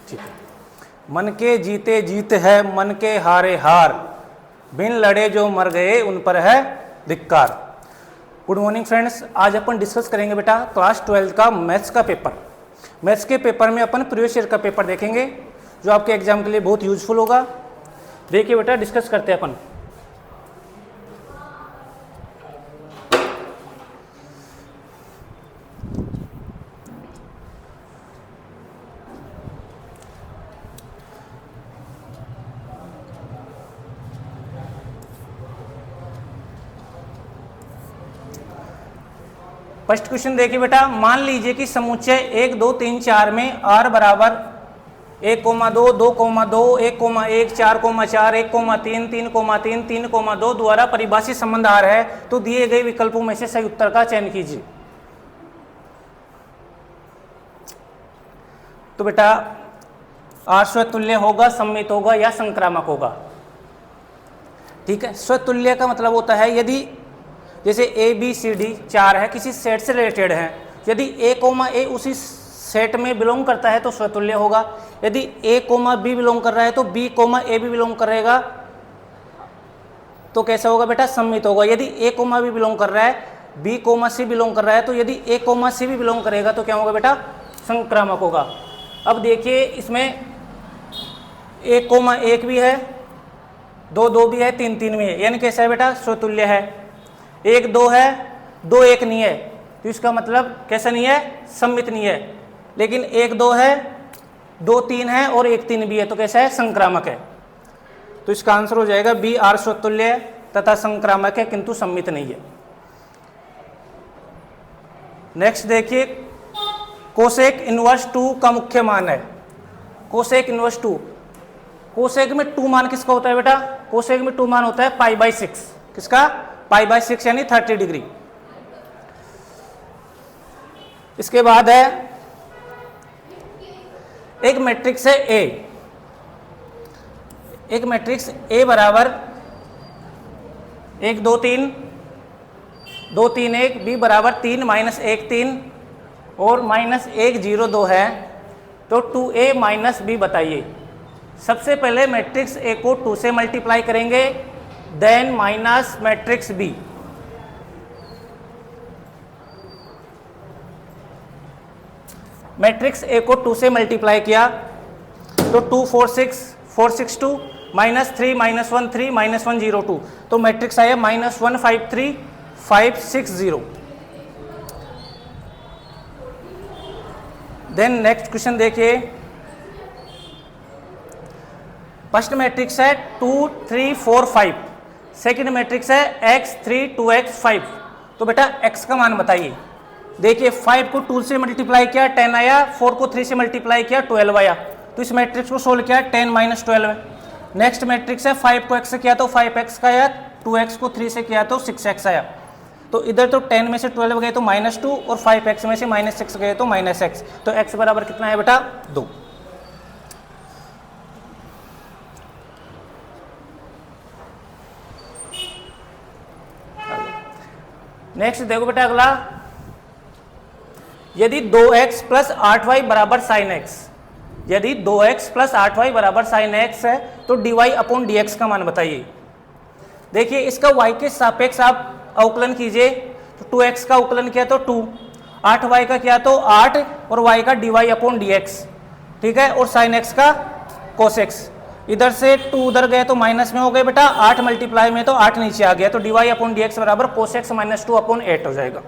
ठीक है। मन के जीते जीत है, मन के हारे हार, बिन लड़े जो मर गए उन पर है धिक्कार। गुड मॉर्निंग फ्रेंड्स, आज अपन डिस्कस करेंगे बेटा क्लास 12 का मैथ्स का पेपर। मैथ्स के पेपर में अपन प्रीवियस ईयर का पेपर देखेंगे जो आपके एग्जाम के लिए बहुत यूजफुल होगा। देखिए बेटा, डिस्कस करते हैं अपन। फर्स्ट क्वेश्चन देखिए बेटा, मान लीजिए कि समुच्चय 1 2 3 4 में r बराबर 1, 2, 2, 2, 1, 1, 4, 4, 1, 3, 3, 3, 3, 2 द्वारा परिभाषित संबंध r है, तो दिए गए विकल्पों में से सही उत्तर का चयन कीजिए। तो बेटा r स्वतुल्य होगा, सममित होगा या संक्रामक होगा। ठीक है, स्वतुल्य का मतलब होता है यदि जैसे ए बी सी डी 4 है, किसी सेट से रिलेटेड है, यदि a, उसी सेट में बिलोंग करता है तो स्वतुल्य होगा। यदि a, b बिलोंग कर रहा है तो b, a भी बिलोंग करेगा तो कैसा होगा बेटा, सम्मित होगा। यदि a, b बिलोंग कर रहा है, b, c बिलोंग कर रहा है, तो यदि a, c भी बिलोंग करेगा तो क्या होगा बेटा, संक्रामक होगा। अब देखिए इसमें 1, 1 भी है, 2, 2 भी है, 3, 3 भी है, यानी कैसा है बेटा, स्वतुल्य है। 1, 2 है, 2, 1 नहीं है, तो इसका मतलब कैसा नहीं है, सम्मित नहीं है। लेकिन 1, 2 है, 2, 3 है और 1, 3 भी है, तो कैसा है, संक्रामक है। तो इसका आंसर हो जाएगा बी, आर स्वतुल्य है तथा संक्रामक है किंतु सम्मित नहीं है। नेक्स्ट देखिए, कोसेक इनवर्स 2 का मुख्य मान है। कोसेक इनवर्स 2, कोसेक में 2 मान किसका होता है बेटा, कोसेक में 2 मान होता है π/6। किसका, π/6 यानी 30 डिग्री। इसके बाद है एक मैट्रिक्स है ए, एक मैट्रिक्स ए बराबर 1 2 3 2 3 1, बी बराबर 3 -1 3 और -1 0 2 है, तो 2a -b बताइए। सबसे पहले मैट्रिक्स ए को 2 से मल्टीप्लाई करेंगे, then minus matrix B. Matrix A को 2 से मल्टीप्लाई किया तो 2 4 6 4 6 2 -3 -1 3 -1 0 2, तो मैट्रिक्स आया -1 5 3 5 6 0। देन नेक्स्ट क्वेश्चन देखिए, फर्स्ट मैट्रिक्स है 2 3 4 5, सेकेंड मैट्रिक्स है x 3 2x 5, तो बेटा x का मान बताइए। देखिए 5 को 2 से मल्टीप्लाई किया 10 आया, 4 को 3 से मल्टीप्लाई किया 12 आया, तो इस मैट्रिक्स को सोल्व किया 10 - 12। नेक्स्ट मैट्रिक्स है 5 को x से किया तो 5x का आया, 2x को 3 से किया तो 6x आया, तो इधर तो 10 में से 12 गए तो -2 और 5x में से -6 गए तो -x, तो x बराबर कितना है बेटा, 2। नेक्स्ट देखो बेटा अगला, यदि 2x + 8y बराबर sin x, यदि 2x + 8y बराबर sin x है तो dy/dx का मान बताइए। देखिए इसका y के सापेक्ष आप अवकलन कीजिए, तो 2x का अवकलन किया तो 2, 8y का किया तो 8 और y का dy/dx, ठीक है, और sin x का cos x। इधर से 2 उधर गए तो माइनस में हो गए बेटा, 8 मल्टीप्लाई में तो 8 नीचे आ गया, तो dy/dx बराबर cos x - 2/8 हो जाएगा।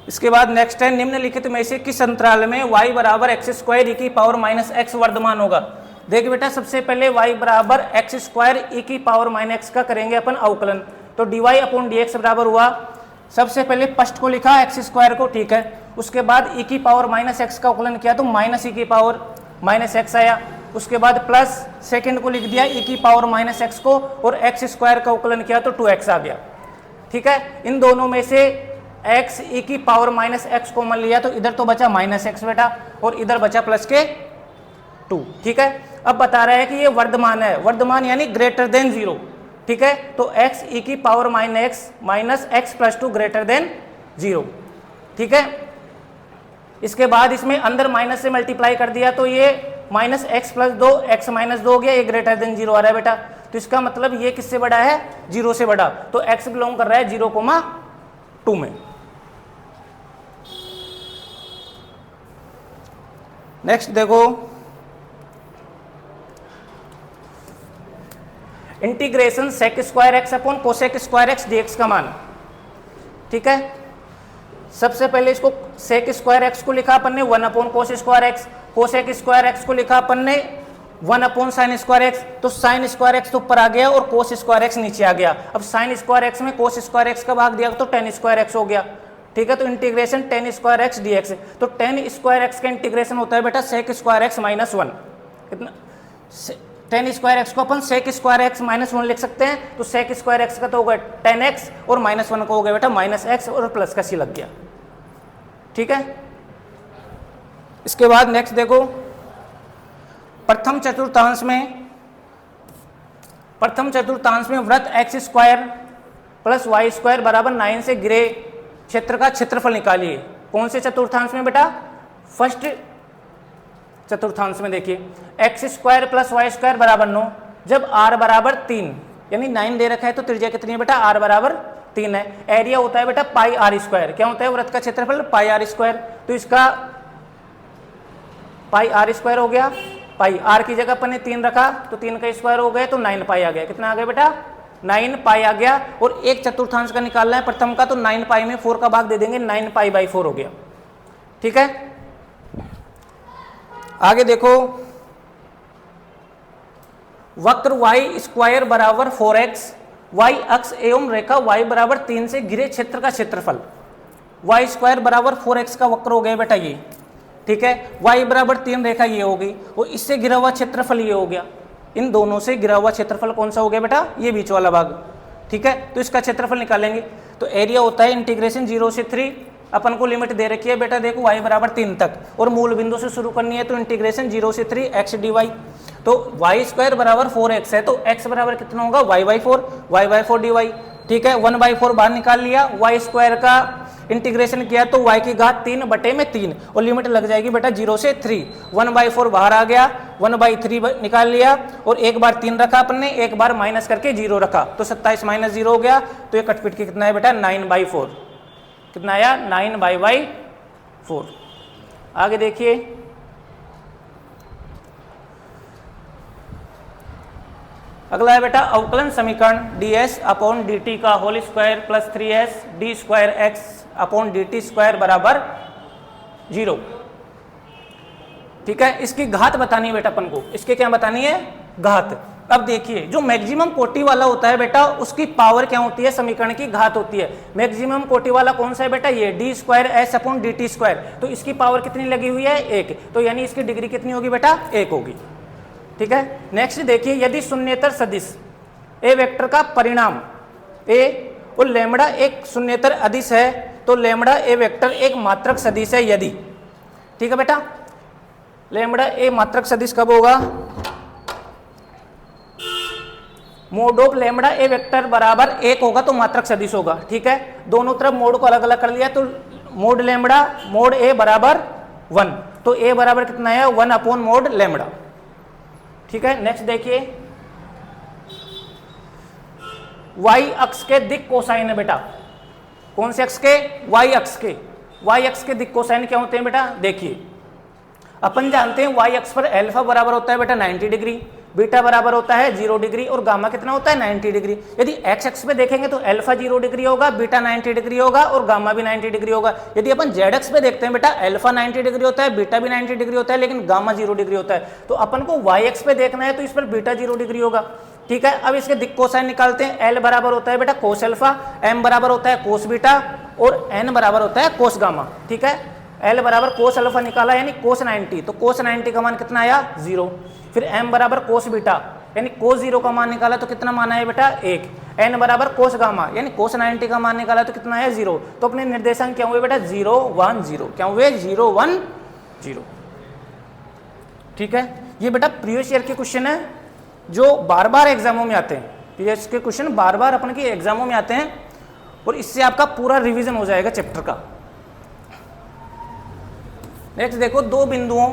इसके बाद नेक्स्ट है, निम्नलिखित में से किस अंतराल में y बराबर x² e x वर्धमान होगा। देखिए बेटा सबसे पहले y बराबर x² e x का करेंगे अपन अवकलन, तो dy/dx बराबर हुआ, सबसे पहले फर्स्ट को लिखा x² को, ठीक है, उसके बाद e x का अवकलन किया तो -e x आया, उसके बाद प्लस सेकंड को लिख दिया e x को और x² का अवकलन किया तो 2x आ गया, ठीक है। इन दोनों में से x e x कॉमन लिया तो इधर तो बचा -x बेटा और इधर बचा प्लस के 2, ठीक है। अब बता रहा है कि ये वर्धमान है, वर्धमान यानी ग्रेटर देन 0, ठीक है, तो x e x -x + 2 greater than 0, ठीक है। इसके बाद इसमें अंदर माइनस से मल्टीप्लाई कर दिया तो ये minus x plus 2 x minus 2 हो गया, ये ग्रेटर देन 0 आ रहा है बेटा। तो इसका मतलब ये किससे बड़ा है, 0 से बड़ा, तो x बिलोंग कर रहा है 0,2 में। नेक्स्ट देखो, integration sec square x upon cosec square x dx का मान। ठीक है, सबसे पहले इसको सेक स्क्वायर एक्स को लिखा अपन ने 1 upon cos square x, cosec square x को लिखा अपन ने 1 अपॉन साइन स्क्वायर एक्स। तो साइन स्क्वायर एक्स तो ऊपर आ गया और कोस स्क्वायर एक्स नीचे आ गया। अब साइन स्क्वायर एक्स में कोस स्क्वायर एक्स का भाग दिया तो टेन स्क्वायर एक्स हो गया। ठीक है, तो integration ten square x dx, तो टेन स्क्वायर एक्स का इंटीग्रेशन होता है बेटा सेक स्क्वायर एक्स माइनस 1। कितना, टेन स्क्वायर एक्स को अपन सेक स्क्वायर एक्स माइनस 1 लिख सकते हैं। तो सेक स्क्वायर एक्स का तो होगा 10x और माइनस 1 का हो गया बेटा माइनस एक्स और प्लस का सी लग गया। ठीक है, इसके बाद नेक्स्ट देखो, प्रथम चतुर्थांश में वृत्त x square plus y square बराबर 9 से घिरे क्षेत्र का क्षेत्रफल निकालिए। कौन से चतुर्थांश में बेटा, फर्स्ट चतुर्थांश में। देखिए x square plus y square बराबर 9, जब r बराबर 3 यानी 9 दे रखा है तो त्रिज्या कितनी है बेटा, r बराबर 3 है। एरिया होता है बेटा पाई आर स्क्वायर। क्या होता है वृत्त का क्षेत्रफल, पाई आर स्क्वायर। तो इसका पाई आर स्क्वायर हो गया, पाई आर की जगह अपन ने 3 रखा तो 3 का स्क्वायर हो गया तो 9 पाई आ गया। कितना आ गया बेटा, 9 पाई आ गया। और एक चतुर्थांश का निकालना है प्रथम का, तो 9 पाई में 4 का भाग दे देंगे, 9 पाई बाई 4 हो गया। ठीक है, आगे देखो, वक्र y स्क्वायर बराबर 4x, y अक्ष एवं रेखा y बराबर 3 से घिरे क्षेत्र का क्षेत्रफल। y स्क्वायर बराबर 4x का वक्र हो गया बेटा ये। ठीक है, y बराबर 3 रेखा ये हो गई और इससे घिरा हुआ क्षेत्रफल ये हो गया। इन दोनों से घिरा हुआ क्षेत्रफल कौन सा हो गया बेटा, ये बीच वाला भाग। ठीक है, तो इसका क्षेत्रफल निकालेंगे। तो एरिया होता है इंटीग्रेशन 0 से 3, अपन को लिमिट दे रखी है बेटा देखो y बराबर 3 तक, और मूल बिंदु से शुरू करनी है तो इंटीग्रेशन 0 से 3 x dy। तो y स्क्वायर बराबर 4x है तो x बराबर कितना होगा, y बाई 4 dy। ठीक है, 1/4 बाहर निकाल लिया, y स्क्वायर का इंटीग्रेशन किया तो y की घात 3/3 और लिमिट लग जाएगी बेटा 0 से 3। 1/4 बाहर आ गया, 1/3 निकाल लिया और एक बार 3 रखा अपन ने, एक बार माइनस करके 0 रखा तो 27 माइनस 0 हो गया। तो ये कटपिट के कितना है बेटा, 9/4। कितना आया, 9/4। आगे देखिए, अगला है बेटा अवकलन समीकरण ds अपॉन dt का whole square plus 3s d square x upon dt square बराबर 0। ठीक है, इसकी घात बतानी है बेटा अपन को। इसके क्या बतानी है, घात। अब देखिए, जो मैक्सिमम कोटि वाला होता है बेटा उसकी पावर क्या होती है, समीकरण की घात होती है। मैक्सिमम कोटि वाला कौन सा है बेटा, ये D square S upon D T square. तो इसकी पावर कितनी लगी हुई है, 1। तो यानी इसकी डिग्री कितनी होगी बेटा, 1 होगी। ठीक है, नेक्स्ट देखिए, यदि शून्येतर सदिश ए वेक्टर का परिणाम ए और लैम्बडा एक शून्येतर अदिश है तो लैम्बडा ए वेक्टर एक मात्रक सदिश है यदि। ठीक है बेटा, लैम्बडा ए मात्रक सदिश कब होगा, mode of lambda A vector बराबर 1 होगा तो मात्रक सदिश होगा। ठीक है, दोनों तरफ मोड को अलग अलग कर लिया तो मोड लैम्बडा मोड ए बराबर 1, तो ए बराबर कितना है, 1 अपॉन मोड लैम्बडा। ठीक है, नेक्स्ट देखिए, y अक्ष के दिक कोसाइन है बेटा। कौन से अक्ष के, y अक्ष के। y अक्ष के दिक कोसाइन क्या होते हैं बेटा, देखिए अपन जानते हैं y अक्ष पर अल्फा बराबर होता है बेटा 90 डिग्री, बीटा बराबर होता है 0 डिग्री और गामा कितना होता है 90 डिग्री। यदि x अक्ष पे देखेंगे तो अल्फा 0 डिग्री होगा, बीटा 90 डिग्री होगा और गामा भी 90 डिग्री होगा। यदि अपन z अक्ष पे देखते हैं बेटा अल्फा 90 डिग्री होता है, बीटा भी 90 डिग्री होता है, लेकिन गामा 0 डिग्री होता है। तो अपन को y अक्ष पे देखना है तो इस पर बीटा 0 डिग्री होगा। ठीक है, अब इसके दिक कोसाइन निकालते हैं। l बराबर होता है बेटा कोस अल्फा, m बराबर होता है कोस बीटा और n बराबर होता है कोस गामा। ठीक है, l बराबर कोस अल्फा निकाला यानी कोस 90, तो कोस 90 का मान कितना आया, 0। फिर m बराबर कोस बीटा यानी कोस 0 का मान निकाला तो कितना मान आया बेटा, 1। n बराबर कोस गामा यानी कोस 90 का मान निकाला तो कितना आया, 0। तो अपने निर्देशांक क्या हुए बेटा, 0 1 0। क्या हुए, 0 1 0। ठीक है, ये बेटा प्रीवियस ईयर के क्वेश्चन है जो बार बार एग्जामों में आते हैं। प्रीवियस के क्वेश्चन बार बार अपन के एग्जामों में आते हैं और इससे आपका पूरा रिवीजन हो जाएगा चैप्टर का। नेक्स्ट देखो दो बिंदुओं,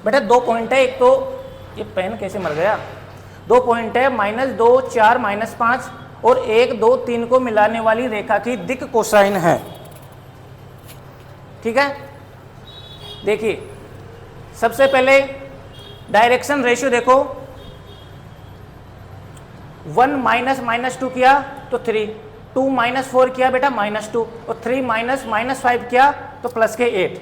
बेटा दो पॉइंट है, एक तो ये पेन कैसे मर गया, दो पॉइंट है -2 4 -5 और 1 2 3 को मिलाने वाली रेखा की दिक् कोसाइन है। ठीक है, देखिए सबसे पहले डायरेक्शन रेशियो देखो, 1 -2 किया तो 3, 2 -4 किया बेटा -2 और 3 -5 किया तो प्लस के 8।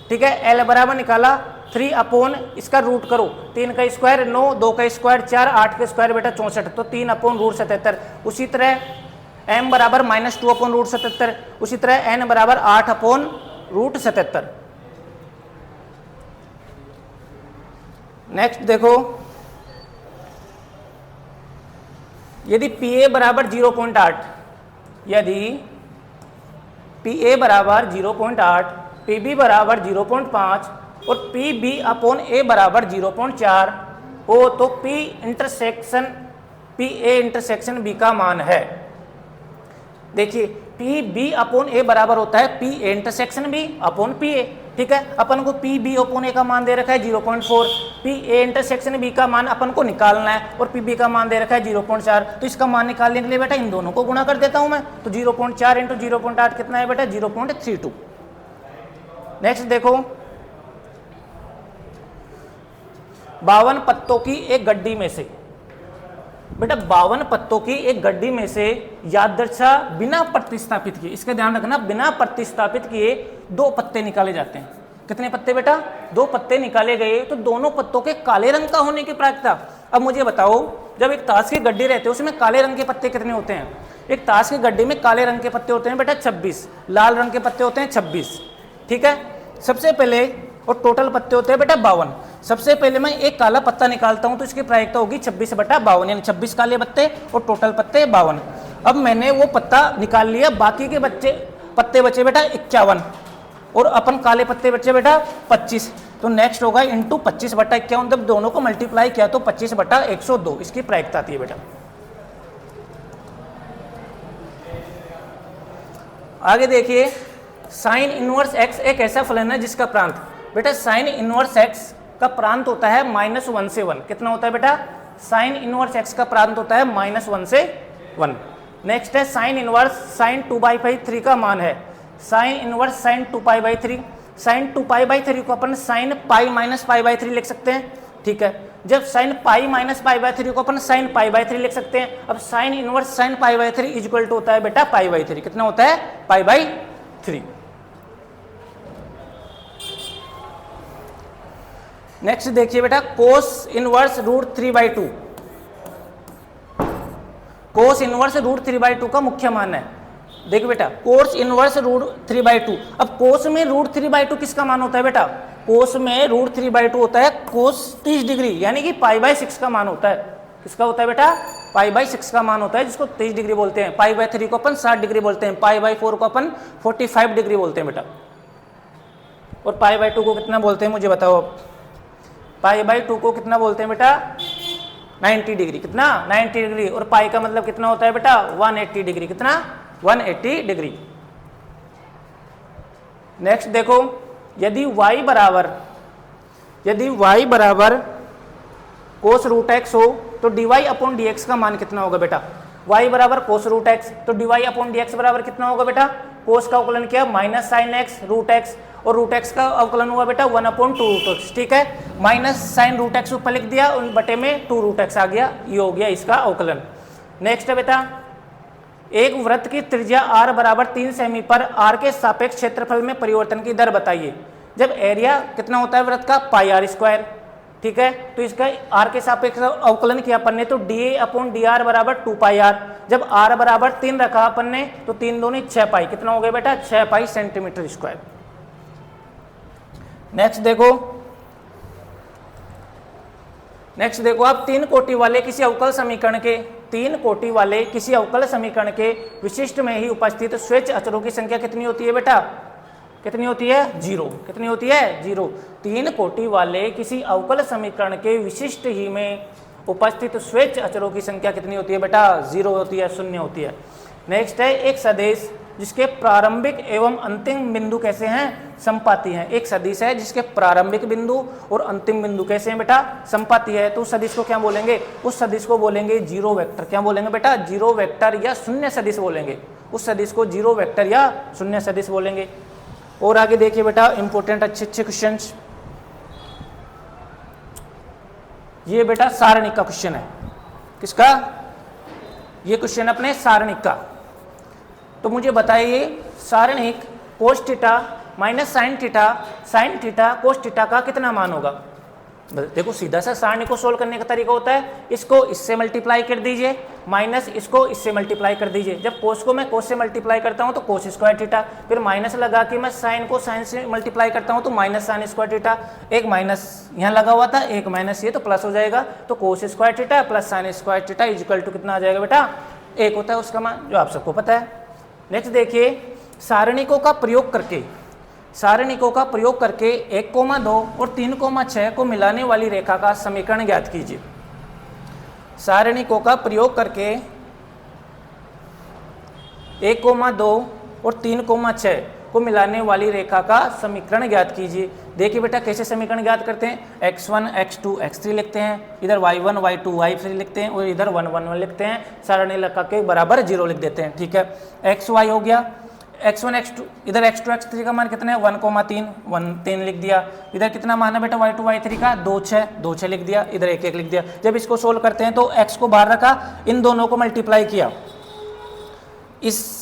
ठीक है, L बराबर निकाला 3 अपॉन इसका रूट करो, 3 का स्क्वायर 9, 2 का स्क्वायर 4, 8 का स्क्वायर बेटा 64, तो 3 अपॉन रूट 77। उसी तरह m बराबर -2 अपॉन रूट 77, उसी तरह n बराबर 8 अपॉन रूट 77। नेक्स्ट देखो, यदि PA बराबर 0.8, यदि PA बराबर 0.8, PB बराबर 0.5 और PB अपॉन A बराबर 0.4 हो तो P intersection PA intersection B का मान है। देखिए PB अपॉन A बराबर होता है PA intersection B upon PA। ठीक है, अपन को PB अपॉन A का मान दे रखा है 0.4, PA इंटरसेक्शन B का मान अपन को निकालना है और PB का मान दे रखा है 0.4, तो इसका मान निकालने के लिए बेटा इन दोनों को गुणा कर देता हूं मैं, तो 0.4 इंटू 0.8 कितना है बेटा 0.32। नेक्स्ट देखो, 52 पत्तों की एक गड्डी में से, बेटा 52 पत्तों की एक गड्डी में से यादृच्छा बिना प्रतिस्थापित किए, इसका ध्यान रखना, बिना प्रतिस्थापित किए 2 पत्ते निकाले जाते हैं। कितने पत्ते बेटा, 2 पत्ते निकाले गए तो दोनों पत्तों के काले रंग का होने की प्रायिकता। अब मुझे बताओ, जब एक ताश की गड्डी रहती है उसमें काले रंग के पत्ते कितने होते हैं? एक ताश की गड्डी में काले रंग के पत्ते होते हैं बेटा 26, लाल रंग के पत्ते होते हैं 26। ठीक है, सबसे पहले और टोटल पत्ते होते हैं बेटा 52। सबसे पहले मैं एक काला पत्ता निकालता हूं तो इसकी प्रायिकता होगी 26/52, यानी 26 काले पत्ते और टोटल पत्ते 52। अब मैंने वो पत्ता निकाल लिया, बाकी के पत्ते बचे बेटा 51 और अपन काले पत्ते बचे बेटा 25, तो नेक्स्ट होगा इंटू 25/51, जब दोनों को मल्टीप्लाई किया तो 25/102 इसकी प्रायिकता आती है बेटा। आगे देखिए, साइन इनवर्स x एक ऐसा फलन है जिसका प्रांत, बेटा साइन इनवर्स x का प्रांत होता है -1 से 1। कितना होता है बेटा, साइन इनवर्स x का प्रांत होता है -1 से 1। नेक्स्ट है साइन इनवर्स साइन 2π/3 का मान है, साइन इनवर्स साइन 2π/3, साइन 2π/3 को अपन साइन π-π/3 लिख सकते हैं। ठीक है, जब साइन π-π/3 को अपन साइन π/3 लिख सकते हैं। अब sine inverse sine π/3 equal to होता है बेटा π/3। कितना होता है, π/3। नेक्स्ट देखिए बेटा, कोस इनवर्स √3/2, कोस इनवर्स √3/2 का मुख्य मान है। देखिए बेटा, कोस इनवर्स √3/2, अब कोस में √3/2 किसका मान होता है बेटा, कोस में √3/2 होता है कोस 30 डिग्री, यानी कि π/6 का मान होता है। किसका होता है बेटा, π/6 का मान होता है, जिसको 30 डिग्री बोलते हैं। π/3 को अपन 60 डिग्री बोलते हैं, π/4 को अपन 45 डिग्री बोलते हैं बेटा। और π/2 को कितना बोलते हैं मुझे बताओ, π/2 को कितना बोलते हैं बेटा, 90 डिग्री। कितना, 90 डिग्री। और पाई का मतलब कितना होता है बेटा, 180 डिग्री। कितना, 180 डिग्री। नेक्स्ट देखो, यदि y बराबर कोस √x हो तो dy/dx का मान कितना होगा बेटा, y बराबर कोस √x तो dy/dx बराबर कितना होगा बेटा, कोस का अवकलन किया -sin x √x और √x का अवकलन हुआ बेटा 1/2√x। ठीक है, -sin √x ऊपर लिख दिया, बटे में 2√x आ गया, ये हो गया इसका अवकलन। नेक्स्ट है बेटा, एक वृत्त की त्रिज्या r बराबर 3 सेमी पर r के सापेक्ष क्षेत्रफल में परिवर्तन की दर बताइए। जब एरिया कितना होता है वृत्त का, πr²। ठीक है, तो इसका r के सापेक्ष अवकलन किया अपन ने तो dA/dr बराबर 2πr। जब r बराबर 3 रखा अपन ने तो 3 दूनी 6π। कितना हो गया बेटा, 6π सेंटीमीटर²। नेक्स्ट देखो आप तीन कोटि वाले किसी अवकल समीकरण के विशिष्ट में ही उपस्थित स्वैच्छ अचरों की संख्या कितनी होती है बेटा, कितनी होती है, 0। कितनी होती है, 0। तीन कोटि वाले किसी अवकल समीकरण के विशिष्ट ही में उपस्थित स्वैच्छ अचरों की संख्या कितनी होती है बेटा, 0 होती है, 0 होती है। नेक्स्ट है, एक सदिश जिसके प्रारंभिक एवं अंतिम बिंदु कैसे हैं, समपाती हैं। एक सदिश है जिसके प्रारंभिक बिंदु और अंतिम बिंदु कैसे हैं बेटा, समपाती है। तो उस सदिश को क्या बोलेंगे, उस सदिश को बोलेंगे जीरो वेक्टर। क्या बोलेंगे बेटा, जीरो वेक्टर या शून्य सदिश बोलेंगे। उस सदिश को जीरो वेक्टर या शून्य सदिश बोलेंगे। और आगे देखिए बेटा इंपॉर्टेंट अच्छे अच्छे क्वेश्चन। ये बेटा सारणिक का क्वेश्चन है। किसका, ये क्वेश्चन अपने सारणिक का। तो मुझे बताइए सारणिक cos theta minus sine theta cos theta का कितना मान होगा। देखो सीधा सा सारणी को सोल्व करने का तरीका होता है, इसको इससे मल्टीप्लाई कर दीजिए माइनस इसको इससे मल्टीप्लाई कर दीजिए। जब कोस को मैं कोस से मल्टीप्लाई करता हूं तो कोस स्क्वायर थीटा, फिर माइनस लगा के मैं साइन को साइन से मल्टीप्लाई करता हूं तो माइनस साइन स्क्वायर थीटा। एक माइनस यहाँ लगा हुआ था, एक माइनस ये तो प्लस हो जाएगा। तो cos square theta plus sine square theta equal to कितना आ जाएगा बेटा, 1 होता है उसका मान, जो आप सबको पता है। नेक्स्ट देखिए सारणिकों का प्रयोग करके, सारणिकों का प्रयोग करके 1,2 और 3,6 को मिलाने वाली रेखा का समीकरण ज्ञात कीजिए। सारणिकों का प्रयोग करके 1,2 और 3,6 को मिलाने वाली रेखा का समीकरण ज्ञात कीजिए। देखिए बेटा कैसे समीकरण ज्ञात करते हैं, x1 x2 x3 लिखते हैं, इधर y1 y2 y3 लिखते हैं और इधर 1 1 1 लिखते हैं, सारणी लगा के बराबर 0 लिख देते हैं। ठीक है, x y हो गया, x1 x2 इधर x2 x3 का मान कितना है 1,3 लिख दिया। इधर कितना मान है बेटा y2 y3 का 2 6 लिख दिया, इधर 1 1 लिख दिया। जब इसको सोल्व करते हैं तो x को बाहर रखा, इन दोनों को मल्टीप्लाई किया, इस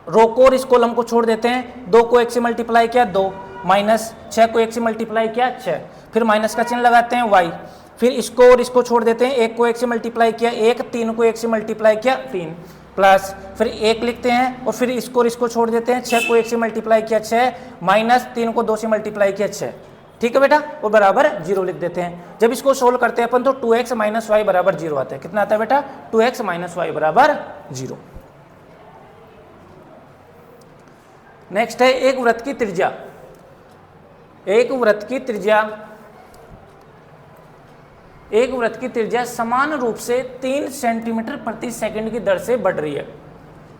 रो को और इस कॉलम को छोड़ देते हैं। 2 को 1 से मल्टीप्लाई किया 2, माइनस 6 को 1 से मल्टीप्लाई किया 6, फिर माइनस का चिन्ह लगाते हैं y, फिर इसको और इसको छोड़ देते हैं। 1 को 1 से मल्टीप्लाई किया 1, 3 को 1 से मल्टीप्लाई किया 3, प्लस फिर 1 लिखते हैं और फिर इसको और इसको छोड़ देते हैं। 6 को 1 से मल्टीप्लाई किया 6, माइनस 3 को 2 से मल्टीप्लाई किया 6। ठीक है बेटा, वो बराबर 0 लिख देते हैं। जब इसको सोल्व करते हैं अपन तो 2x माइनस वाई बराबर 0 आता है। कितना आता है बेटा, 2x माइनस वाई बराबर 0। नेक्स्ट है एक वृत्त की त्रिज्या। एक वृत्त की त्रिज्या समान रूप से 3 सेंटीमीटर प्रति सेकंड की दर से बढ़ रही है।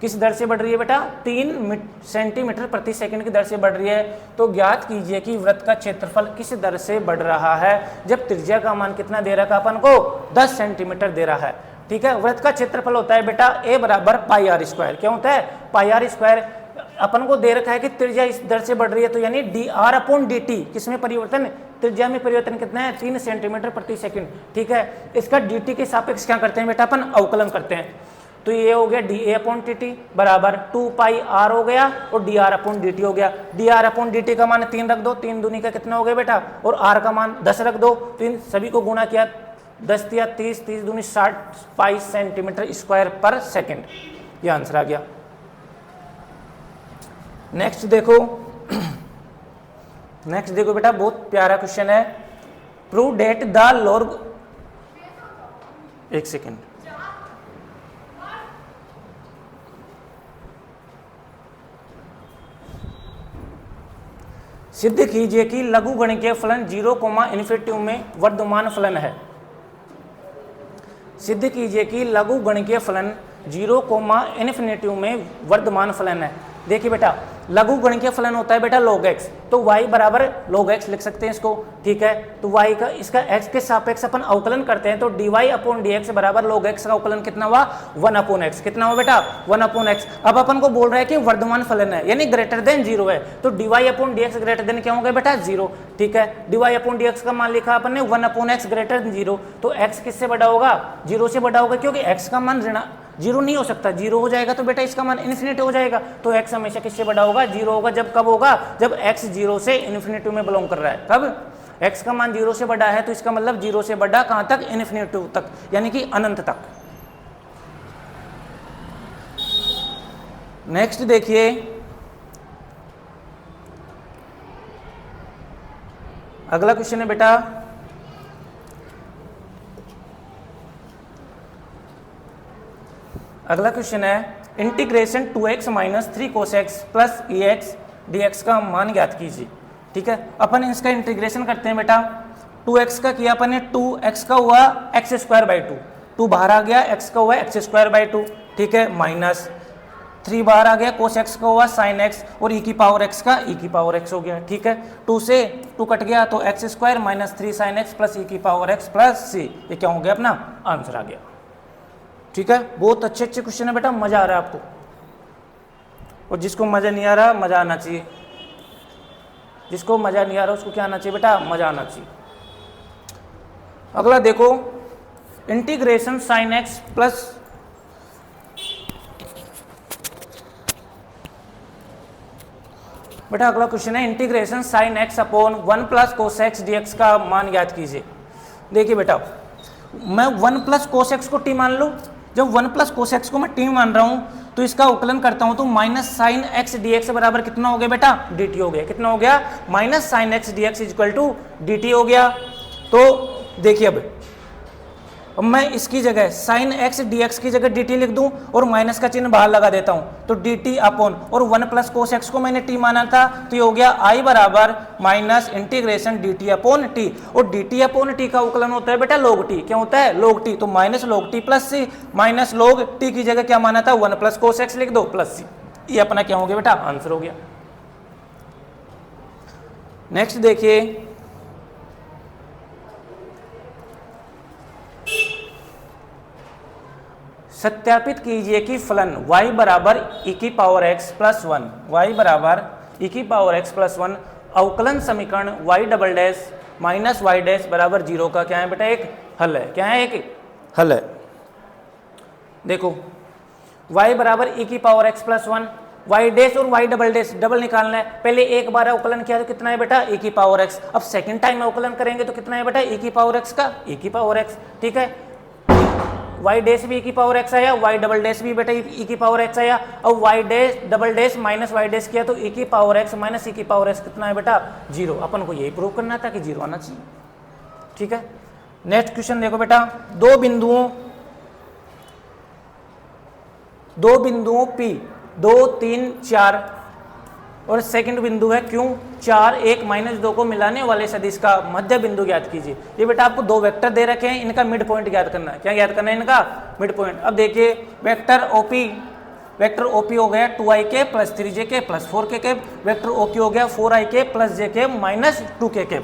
किस दर से बढ़ रही है बेटा, 3 सेंटीमीटर प्रति सेकंड की दर से बढ़ रही है। तो ज्ञात कीजिए कि वृत्त का क्षेत्रफल किस दर से बढ़ रहा है जब त्रिज्या का मान कितना दे रखा अपन को, 10 सेंटीमीटर दे रहा है। ठीक है, वृत्त का क्षेत्रफल होता है बेटा a बराबर पाई आर स्क्वायर। क्या होता है, पाई आर स्क्वायर। अपन को दे रखा है कि त्रिज्या इस दर से बढ़ रही है, तो यानी dr/dt किसमें परिवर्तन, त्रिज्या में परिवर्तन कितना है, 3 सेंटीमीटर प्रति सेकंड। ठीक है, इसका dt के सापेक्ष क्या करते हैं बेटा, अपन अवकलन करते हैं। तो ये हो गया dA/dt बराबर 2 पाई r हो गया और dr/dt हो गया। dr/dt का मान 3 रख दो, 3 दूनी का कितना हो गया बेटा, और r का मान 10 रख दो। तो इन सभी को गुणा किया, 10 या 30, 30 दूनी 60 पाई सेंटीमीटर स्क्वायर पर सेकंड। ये आंसर आ गया। नेक्स्ट देखो बेटा, बहुत प्यारा क्वेश्चन है। प्रूव डेट द लॉग, एक सेकेंड, सिद्ध कीजिए कि लघुगणकीय फलन 0, में वर्धमान फलन है। सिद्ध कीजिए कि लघुगणकीय फलन 0, में वर्धमान फलन है। देखिए बेटा, लघुगणकीय फलन होता है बेटा log x, तो y बराबर log x लिख सकते हैं इसको। ठीक है, तो y का इसका x के सापेक्ष अपन अवकलन करते हैं, तो dy/dx बराबर log x का अवकलन कितना हुआ, 1/x। कितना हुआ बेटा, 1/x। अब अपन को बोल रहा है कि वर्धमान फलन है यानी ग्रेटर देन 0 है, तो dy/dx ग्रेटर देन क्या होगा बेटा, 0। ठीक है, dy/dx का मान लिखा अपन ने 1/x ग्रेटर देन 0, तो x किससे बड़ा होगा, 0 से बड़ा होगा, क्योंकि x का मान 0 नहीं हो सकता। 0 हो जाएगा तो बेटा इसका मान इन्फिनिटी हो जाएगा। तो x हमेशा किससे बड़ा होगा, 0 होगा। जब कब होगा, जब x 0 से इन्फिनिटी में बिलोंग कर रहा है। कब x का मान 0 से बड़ा है तो इसका मतलब 0 से बड़ा कहाँ तक, इन्फिनिटी तक, यानी कि अनंत तक। नेक्स्ट देखिए, अगला क्वेश्चन है बेटा, अगला क्वेश्चन है integration 2x minus 3 cos x plus ex dx का मान ज्ञात कीजिए। ठीक है, अपन इसका इंटीग्रेशन करते हैं बेटा। 2x का किया अपन ने, 2x का हुआ x² बाई 2, 2 बाहर आ गया, x का हुआ x² बाई 2। ठीक है, माइनस 3 बार आ गया, कोस एक्स का हुआ साइन एक्स और ई की पावर एक्स का ई की पावर एक्स हो गया। ठीक है, 2 से 2 कट गया तो x square minus 3 sine x plus e की पावर एक्स प्लस सी, ये क्या हो गया अपना आंसर आ गया। ठीक है, बहुत अच्छे अच्छे क्वेश्चन है बेटा, मजा आ रहा है आपको, और जिसको मजा नहीं आ रहा मजा आना चाहिए, जिसको मजा नहीं आ रहा उसको क्या आना चाहिए बेटा, मजा आना चाहिए। अगला देखो, इंटीग्रेशन साइन एक्स प्लस बेटा अगला क्वेश्चन है integration sine x upon 1 plus cos x dx का मान ज्ञात कीजिए। देखिए बेटा, मैं 1 प्लस कोस एक्स को टी मान लूँ, जब 1 प्लस कोस एक्स को मैं टी मान रहा हूँ तो इसका उकलन करता हूँ तो minus sine x d x बराबर कितना हो गया बेटा, डी टी हो गया। कितना हो गया, minus sine x d x equal to d t हो गया। तो देखिए अब मैं इसकी जगह साइन एक्स डी एक्स की जगह डी टी लिख दूं और माइनस का चिन्ह बाहर लगा देता हूं, तो डी टी अपॉन और 1 प्लस कोस एक्स को मैंने टी माना था तो ये हो गया आई बराबर minus integration D T upon T, और डी टी अपॉन टी का उकलन होता है बेटा लॉग टी। क्या होता है, लॉग टी। तो माइनस लॉग टी प्लस सी, माइनस लॉग टी की जगह क्या माना था 1 प्लस कोस एक्स लिख दो प्लस सी, ये अपना क्या हो गया बेटा, आंसर हो गया। नेक्स्ट देखिए, सत्यापित कीजिए कि फलन y बराबर e की पावर x प्लस 1, y बराबर e की पावर x प्लस 1 अवकलन समीकरण y double dash minus y dash बराबर 0 का क्या है बेटा, एक हल है। क्या है, एक हल है। देखो y बराबर e की power x plus 1, y dash और y डबल डैश डबल निकालना है। पहले एक बार अवकलन किया तो कितना है बेटा, e की पावर x। अब सेकंड टाइम अवकलन करेंगे तो कितना है बेटा, e की पावर x का e की पावर x। ठीक है, y डैश भी e की पावर x आया, y डबल डैश भी बेटा e की पावर x आया, और y dash double dash minus y dash किया तो e की पावर x माइनस e की पावर x कितना है बेटा, 0। अपन को यही प्रूव करना था कि 0 आना चाहिए। ठीक है, नेक्स्ट क्वेश्चन देखो बेटा, दो बिंदुओं P 2 3 4 और सेकंड बिंदु है Q 4 1 माइनस 2 को मिलाने वाले सदिश का मध्य बिंदु ज्ञात कीजिए। ये बेटा आपको दो वेक्टर दे रखे हैं, इनका मिड पॉइंट ज्ञात करना है। क्या ज्ञात करना है, इनका मिड पॉइंट। अब देखिए वेक्टर OP हो गया 2ik plus 3jk plus 4k, vector OQ हो गया 4ik plus jk minus 2k।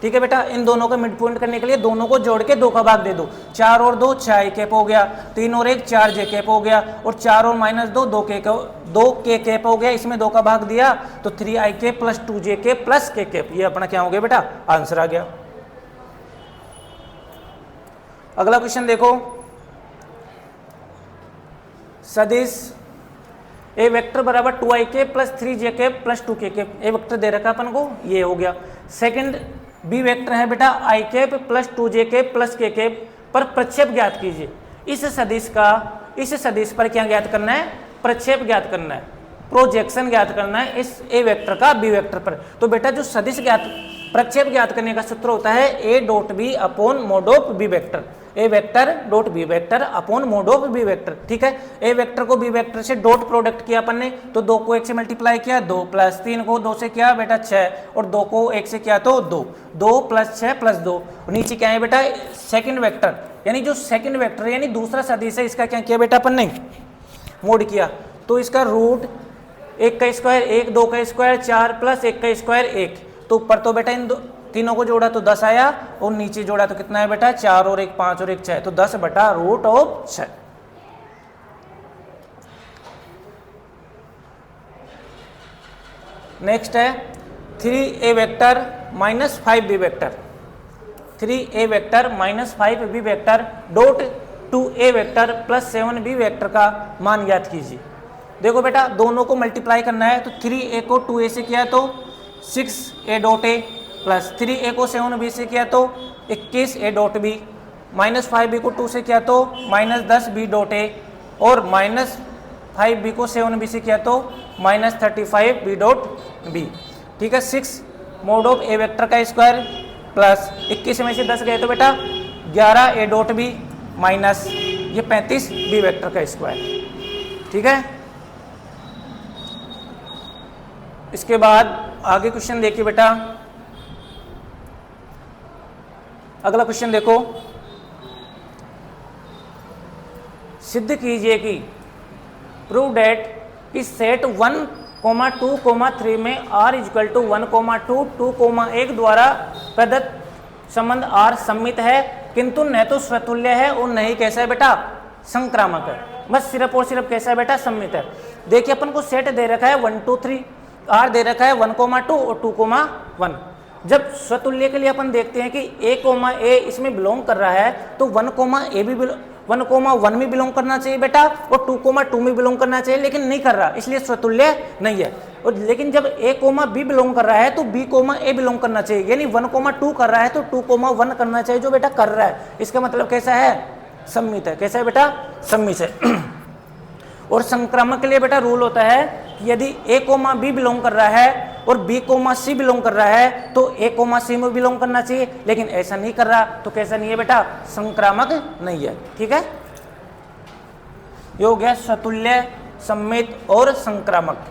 ठीक है बेटा, इन दोनों का मिड पॉइंट करने के लिए दोनों को जोड़ के 2 का भाग दे दो, 4 और 2 6i हो गया, 3 और 1 4j हो गया, और 4 और माइनस 2 2k हो गया। इसमें 2 का भाग दिया तो 3ik plus 2jk plus k। ये अपना क्या हो गया बेटा, आंसर आ गया। अगला क्वेश्चन देखो, सदिश ए वेक्टर बराबर 2ik plus 3jk plus 2k, ए वेक्टर दे रखा अपन को, ये हो गया। सेकंड बी वेक्टर है बेटा i cap plus 2jk plus k पर प्रक्षेप ज्ञात कीजिए। इस सदिश पर क्या ज्ञात करना है, प्रक्षेप ज्ञात करना है, प्रोजेक्शन ज्ञात करना है इस ए वेक्टर का बी वेक्टर पर। तो बेटा जो सदिश प्रक्षेप ज्ञात करने का सूत्र होता है A dot B upon mod of B vector, A vector dot B vector upon mod of B vector. ठीक है, ए वेक्टर को बी वेक्टर से डॉट प्रोडक्ट किया अपन ने, तो 2 को 1 से मल्टीप्लाई किया 2 प्लस 3 को 2 से किया बेटा 6, और 2 को 1 से किया तो 2 प्लस 6 प्लस 2। नीचे क्या है बेटा, सेकंड वेक्टर, यानी जो सेकंड वेक्टर यानी दूसरा सदिश है, इसका क्या किया बेटा अपन ने, मोड किया। तो इसका रूट 1 का स्क्वायर 1, 2 का स्क्वायर 4 प्लस 1 का स्क्वायर 1। तो ऊपर तो बेटा इन तीनों को जोड़ा तो 10 आया, और नीचे जोड़ा तो कितना है बेटा 4 और 1 5 और 1 6, तो 10 बटा रूट ऑफ 6। नेक्स्ट है 3a vector minus 5b vector, 3a vector minus 5b vector dot 2a vector plus 7b vector का मान ज्ञात कीजिए। देखो बेटा दोनों को मल्टीप्लाई करना है, तो 3a को 2a से किया तो 6a dot a plus 3a को 7b से किया तो 21a dot b, minus 5b को 2 से किया तो माइनस 10b डॉट a, और माइनस 5b को 7b से किया तो माइनस 35b डॉट b। ठीक है, 6 मोड ऑफ ए वेक्टर का स्क्वायर प्लस 21 में से 10 गए तो बेटा 11a डॉट b माइनस ये 35b वेक्टर का स्क्वायर। ठीक है, इसके बाद आगे क्वेश्चन देखिए बेटा, अगला क्वेश्चन देखो, सिद्ध कीजिए कि प्रूव डेट कि सेट 1,2,3 में r इक्वल टू 1,2 2,1 द्वारा प्रदत्त संबंध r सम्मित है, किंतु न तो स्वतुल्य है और न ही कैसा है बेटा संक्रामक है। बस सिर्फ और सिर्फ कैसा है बेटा सम्मित है। देखिए अपन को सेट दे रखा है 1 2 3, r दे रखा है 1,2 और 2,1। जब स्वतुल्य के लिए अपन देखते हैं कि a, इसमें बिलोंग कर रहा है तो 1,a भी 1,1 में बिलोंग करना चाहिए बेटा और 2,2 में बिलोंग करना चाहिए, लेकिन नहीं कर रहा, इसलिए स्वतुल्य नहीं है। और लेकिन जब a, b बिलोंग कर रहा है तो b, a बिलोंग करना चाहिए, यानी 1,2 कर रहा है तो 2,1 करना चाहिए जो बेटा कर रहा है। इसका मतलब कैसा है सम्मित है। कैसा है बेटा सम्मित है। और संक्रामक के लिए बेटा रूल होता है कि यदि a, b बिलोंग कर रहा है और b, c बिलोंग कर रहा है तो a, c में बिलोंग करना चाहिए, लेकिन ऐसा नहीं कर रहा तो कैसा नहीं है बेटा संक्रामक नहीं है। ठीक है, ये हो गया स्वतुल्य, सम्मित और संक्रामक।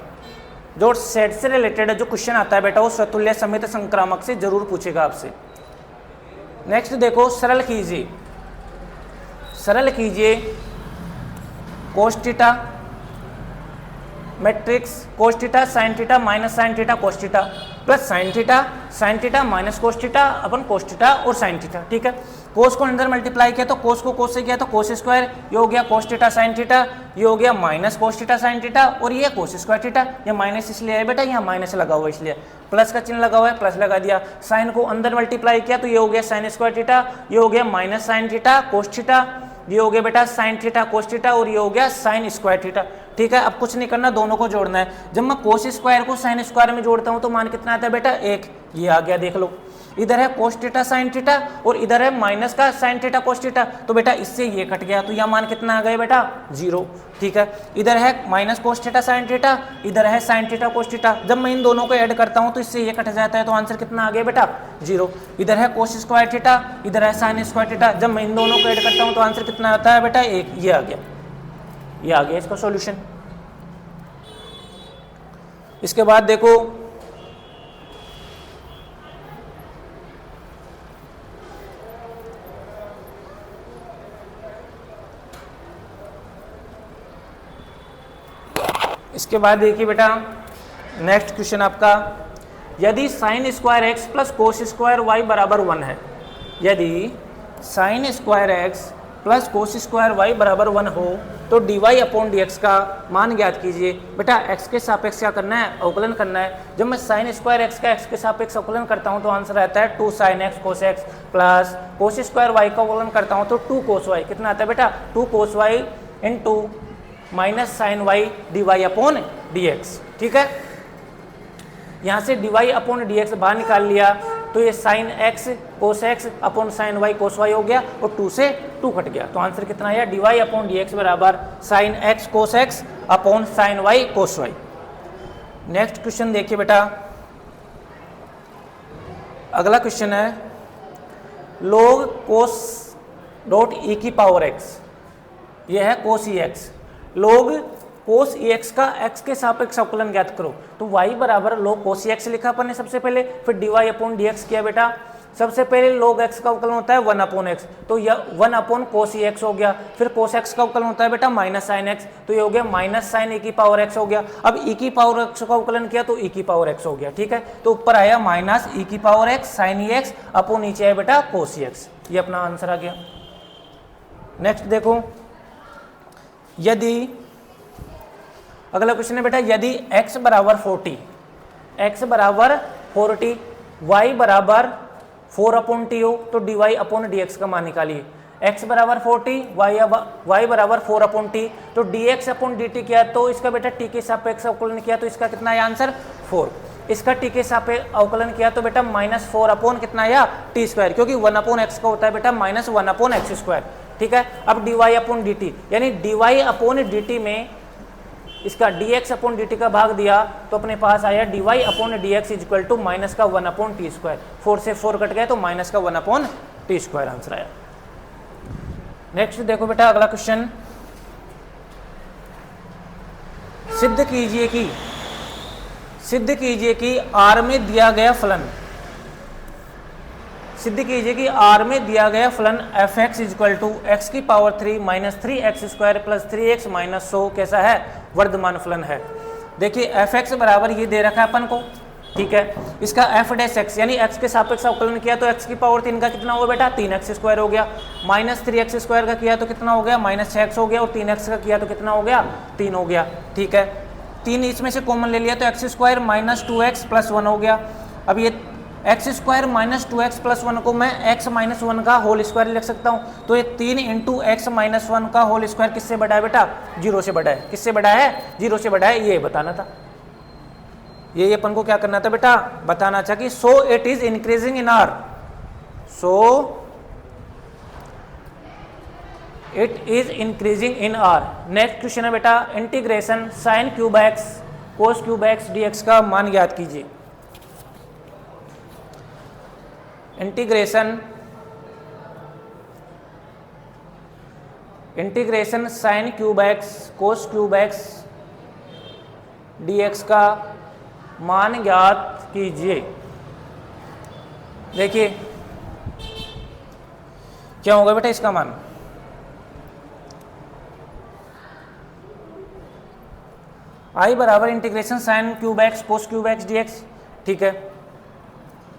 जो सेट से रिलेटेड जो क्वेश्चन आता है बेटा वो स्वतुल्य, सम्मित, संक्रामक से जरूर पूछेगा आपसे। नेक्स्ट देखो, सरल कीजिए, सरल कीजिए cos theta matrix cos theta sine theta minus sine theta cos theta plus sine theta minus cos theta अपन कोस थीटा और साइन थीटा। ठीक है, कोस को अंदर मल्टीप्लाई किया तो कोस को कोस से किया तो कोस स्क्वायर, ये हो गया कोस थीटा साइन थीटा, ये हो गया minus cos theta sine theta और ये कोस स्क्वायर थीटा। ये माइनस इसलिए है बेटा, यहाँ माइनस लगा हुआ इसलिए प्लस का चिन्ह लगा हुआ है, प्लस लगा दिया। साइन को अंदर मल्टीप्लाई किया तो ये हो गया साइन स्क्वायर थीटा, ये हो गया minus sine theta cos theta, ये हो गया बेटा साइन थीटा कोस थीटा और ये हो गया साइन स्क्वायर थीटा। ठीक है, अब कुछ नहीं करना, दोनों को जोड़ना है। जब मैं कोस स्क्वायर को साइन स्क्वायर में जोड़ता हूं तो मान कितना आता है बेटा 1, ये आ गया देख लो। इधर है कोस थीटा साइन थीटा और इधर है माइनस का साइन थीटा कोस थीटा, तो बेटा इससे ये कट गया तो यह मान कितना आ गया बेटा 0। ठीक है, इधर है minus cos theta sine theta, इधर है साइन थीटा कोस थीटा, जब मैं इन दोनों को ऐड करता हूं तो इससे ये कट जाता है तो आंसर कितना आ गया बेटा 0। इधर है कोस स्क्वायर थीटा, इधर है साइन स्क्वायर थीटा, जब मैं इन दोनों को ऐड करता हूं तो आंसर कितना आता है बेटा 1, ये आ गया, ये आ गया इसका सॉल्यूशन। इसके बाद देखो इसके बाद देखिए बेटा नेक्स्ट क्वेश्चन आपका, यदि sine square x plus cos square y बराबर 1 है, यदि sine square x plus cos square y बराबर 1 हो तो dy अपॉन dx का मान ज्ञात कीजिए। बेटा x के सापेक्ष क्या करना है, अवकलन करना है। जब मैं साइन स्क्वायर x का x के सापेक्ष अवकलन करता हूं तो आंसर आता है 2 sin x cos x plus cos square y का अवकलन करता हूं तो 2 cos y, कितना आता है बेटा 2 cos y into minus sine y dy upon dx। ठीक है, यहाँ से dy अपॉन dx बाहर निकाल लिया तो ये साइन x कोस x अपॉन साइन y कोस y हो गया और 2 से 2 कट गया, तो आंसर कितना आया dy अपॉन dx बराबर साइन x कोस x अपॉन साइन y कोस y। नेक्स्ट क्वेश्चन देखिए बेटा, अगला क्वेश्चन है log कोस डॉट e की पावर x, यह है कोस ex, log कोस ex का x के सापेक्ष अवकलन ज्ञात करो। तो y बराबर log कोस ex लिखा अपन ने सबसे पहले, फिर dy अपॉन dx किया बेटा। सबसे पहले log x का अवकलन होता है 1 अपॉन x, तो यह 1 अपॉन कोस ex हो गया। फिर कोस x का अवकलन होता है बेटा माइनस साइन x, तो ये हो गया माइनस साइन e की पावर x हो गया। अब e की पावर x का अवकलन किया तो e की पावर x हो गया। ठीक है, तो ऊपर आया माइनस e की power x sine ex upon नीचे आया बेटा कोस ex, ये अपना आंसर आ गया। नेक्स्ट देखो, यदि अगला क्वेश्चन है बेटा, यदि x बराबर 40, x बराबर 40, y बराबर 4 अपॉन टी हो तो dy अपॉन dx का मान निकालिए। x बराबर 40, y बराबर 4 अपॉन टी, तो dx अपॉन dt किया तो इसका बेटा t के सापेक्ष अवकलन किया तो इसका कितना आया आंसर 4। इसका t के सापेक्ष अवकलन किया तो बेटा माइनस 4 अपॉन कितना आया टी स्क्वायर, क्योंकि 1 अपॉन x का होता है बेटा माइनस 1 अपॉन एक्स स्क्वायर। ठीक है, अब dy अपॉन dt, यानी dy अपॉन dt में इसका dx अपॉन dt का भाग दिया तो अपने पास आया dy upon dx equal to minus का 1 अपॉन टी स्क्वायर। 4 से 4 कट गया तो माइनस का 1 अपॉन टी स्क्वायर आंसर आया। नेक्स्ट देखो बेटा अगला क्वेश्चन, सिद्ध कीजिए कि R में दिया गया फलन, सिद्ध कीजिए कि R में दिया गया फलन f x equal to x की power 3 minus 3x² plus 3x minus 100 कैसा है, वर्धमान फलन है। देखिए एफ एक्स बराबर ये दे रखा है अपन को, ठीक है। इसका एफ डैश एक्स यानी एक्स के सापेक्ष अवकलन किया तो एक्स की पावर 3 का कितना हुआ बेटा, 3x² हो गया। माइनस 3x² का किया तो कितना हो गया, माइनस 6x हो गया। और 3x का किया तो कितना हो गया, 3 हो गया, ठीक है। 3 इसमें से कॉमन ले लिया तो x² माइनस 2x प्लस 1 हो गया। अब ये x² माइनस 2x प्लस 1 को मैं x माइनस 1 का होल स्क्वायर लिख सकता हूँ। तो ये 3 इंटू एक्स माइनस 1 का होल स्क्वायर किससे बड़ा है बेटा, 0 से बड़ा है। किससे बड़ा है, 0 से बड़ा है, ये बताना था। ये अपन को क्या करना था बेटा, बताना था कि so it is increasing in are, so it is increasing in are. Next question है बेटा, integration sine cube x cos cube x dx का मान ज्ञात कीजिए। Integration sine cube x cos cube x dx का मान ज्ञात कीजिए। देखिए क्या होगा बेटा इसका मान, आई बराबर integration sine cube x cos cube x dx, ठीक है।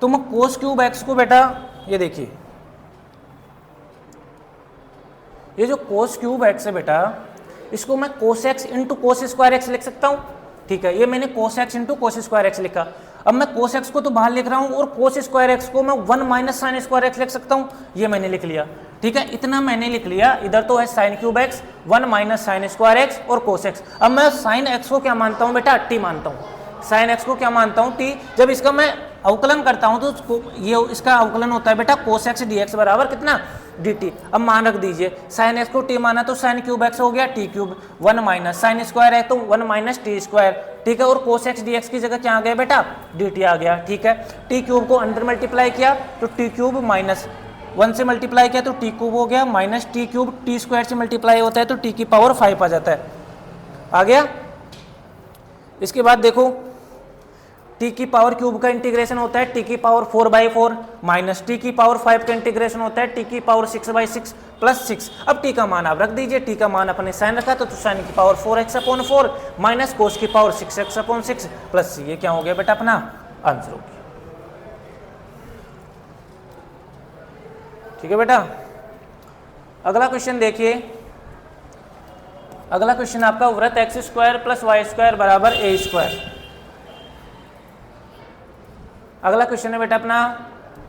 तो मैं कोस क्यूब एक्स को बेटा, ये देखिए ये जो कोस क्यूब एक्स है बेटा, इसको मैं cos x into cos square x लिख सकता हूँ, ठीक है। ये मैंने cos x into cos square x लिखा। अब मैं कोस एक्स को तो बाहर लिख रहा हूँ और कोस स्क्वायर एक्स को मैं 1 माइनस साइन स्क्वायर एक्स लिख सकता हूँ, ये मैंने लिख लिया, ठीक है। इतना मैंने लिख लिया। इधर तो है sine cube x, 1 minus sign square x और कोस एक्स। अब मैं साइन एक्स को क्या मानता हूँ बेटा, टी मानता हूँ। साइन एक्स को क्या मानता हूँ, टी। जब इसका मैं अवकलन करता हूँ तो ये इसका अवकलन होता है बेटा कोस एक्स डी एक्स बराबर कितना, डी टी। अब मान रख दीजिए, साइन एक्स को टी माना तो साइन क्यूब एक्स हो गया T cube, 1 minus sine square है तो 1 माइनस टी स्क्वायर, ठीक है। और कोस एक्स डी एक्स की जगह क्या आ गया बेटा, डी टी आ गया, ठीक है। टी क्यूब को अंदर मल्टीप्लाई किया तो टी क्यूब माइनस 1 से मल्टीप्लाई किया तो टी क्यूब हो गया, minus T cube T square से मल्टीप्लाई होता है तो टी की पावर 5 आ जाता है, आ गया। इसके बाद देखो टी की पावर क्यूब का इंटीग्रेशन होता है टी की पावर 4/4 माइनस टी की पावर 5 का इंटीग्रेशन होता है टी की पावर 6/6 प्लस 6। अब टी का मान आप रख दीजिए, टी का मान अपने साइन रखा तो साइन की पावर 4x/4 माइनस कोस की पावर 6x/6 प्लस ये क्या हो गया बेटा अपना आंसर हो गया, ठीक है बेटा। अगला क्वेश्चन देखिए, अगला क्वेश्चन आपका वृत्त x² प्लस y² बराबर a²। अगला क्वेश्चन है बेटा अपना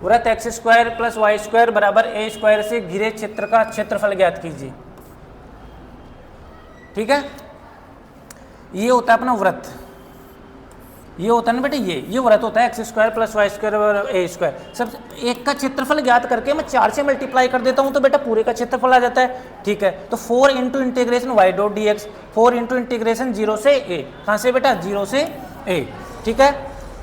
वृत्त x² प्लस y² बराबर a² से घिरे क्षेत्र का क्षेत्रफल ज्ञात कीजिए, ठीक है। ये होता है अपना वृत्त, ये होता है ना बेटा, ये वृत्त होता है x² प्लस y² बराबर a²। सब एक का क्षेत्रफल ज्ञात करके मैं 4 से मल्टीप्लाई कर देता हूं तो बेटा पूरे का क्षेत्रफल आ जाता है, ठीक है। तो 4 into integration y dot dx, 4 into integration 0 से a, कहाँ से बेटा 0 से a, ठीक है।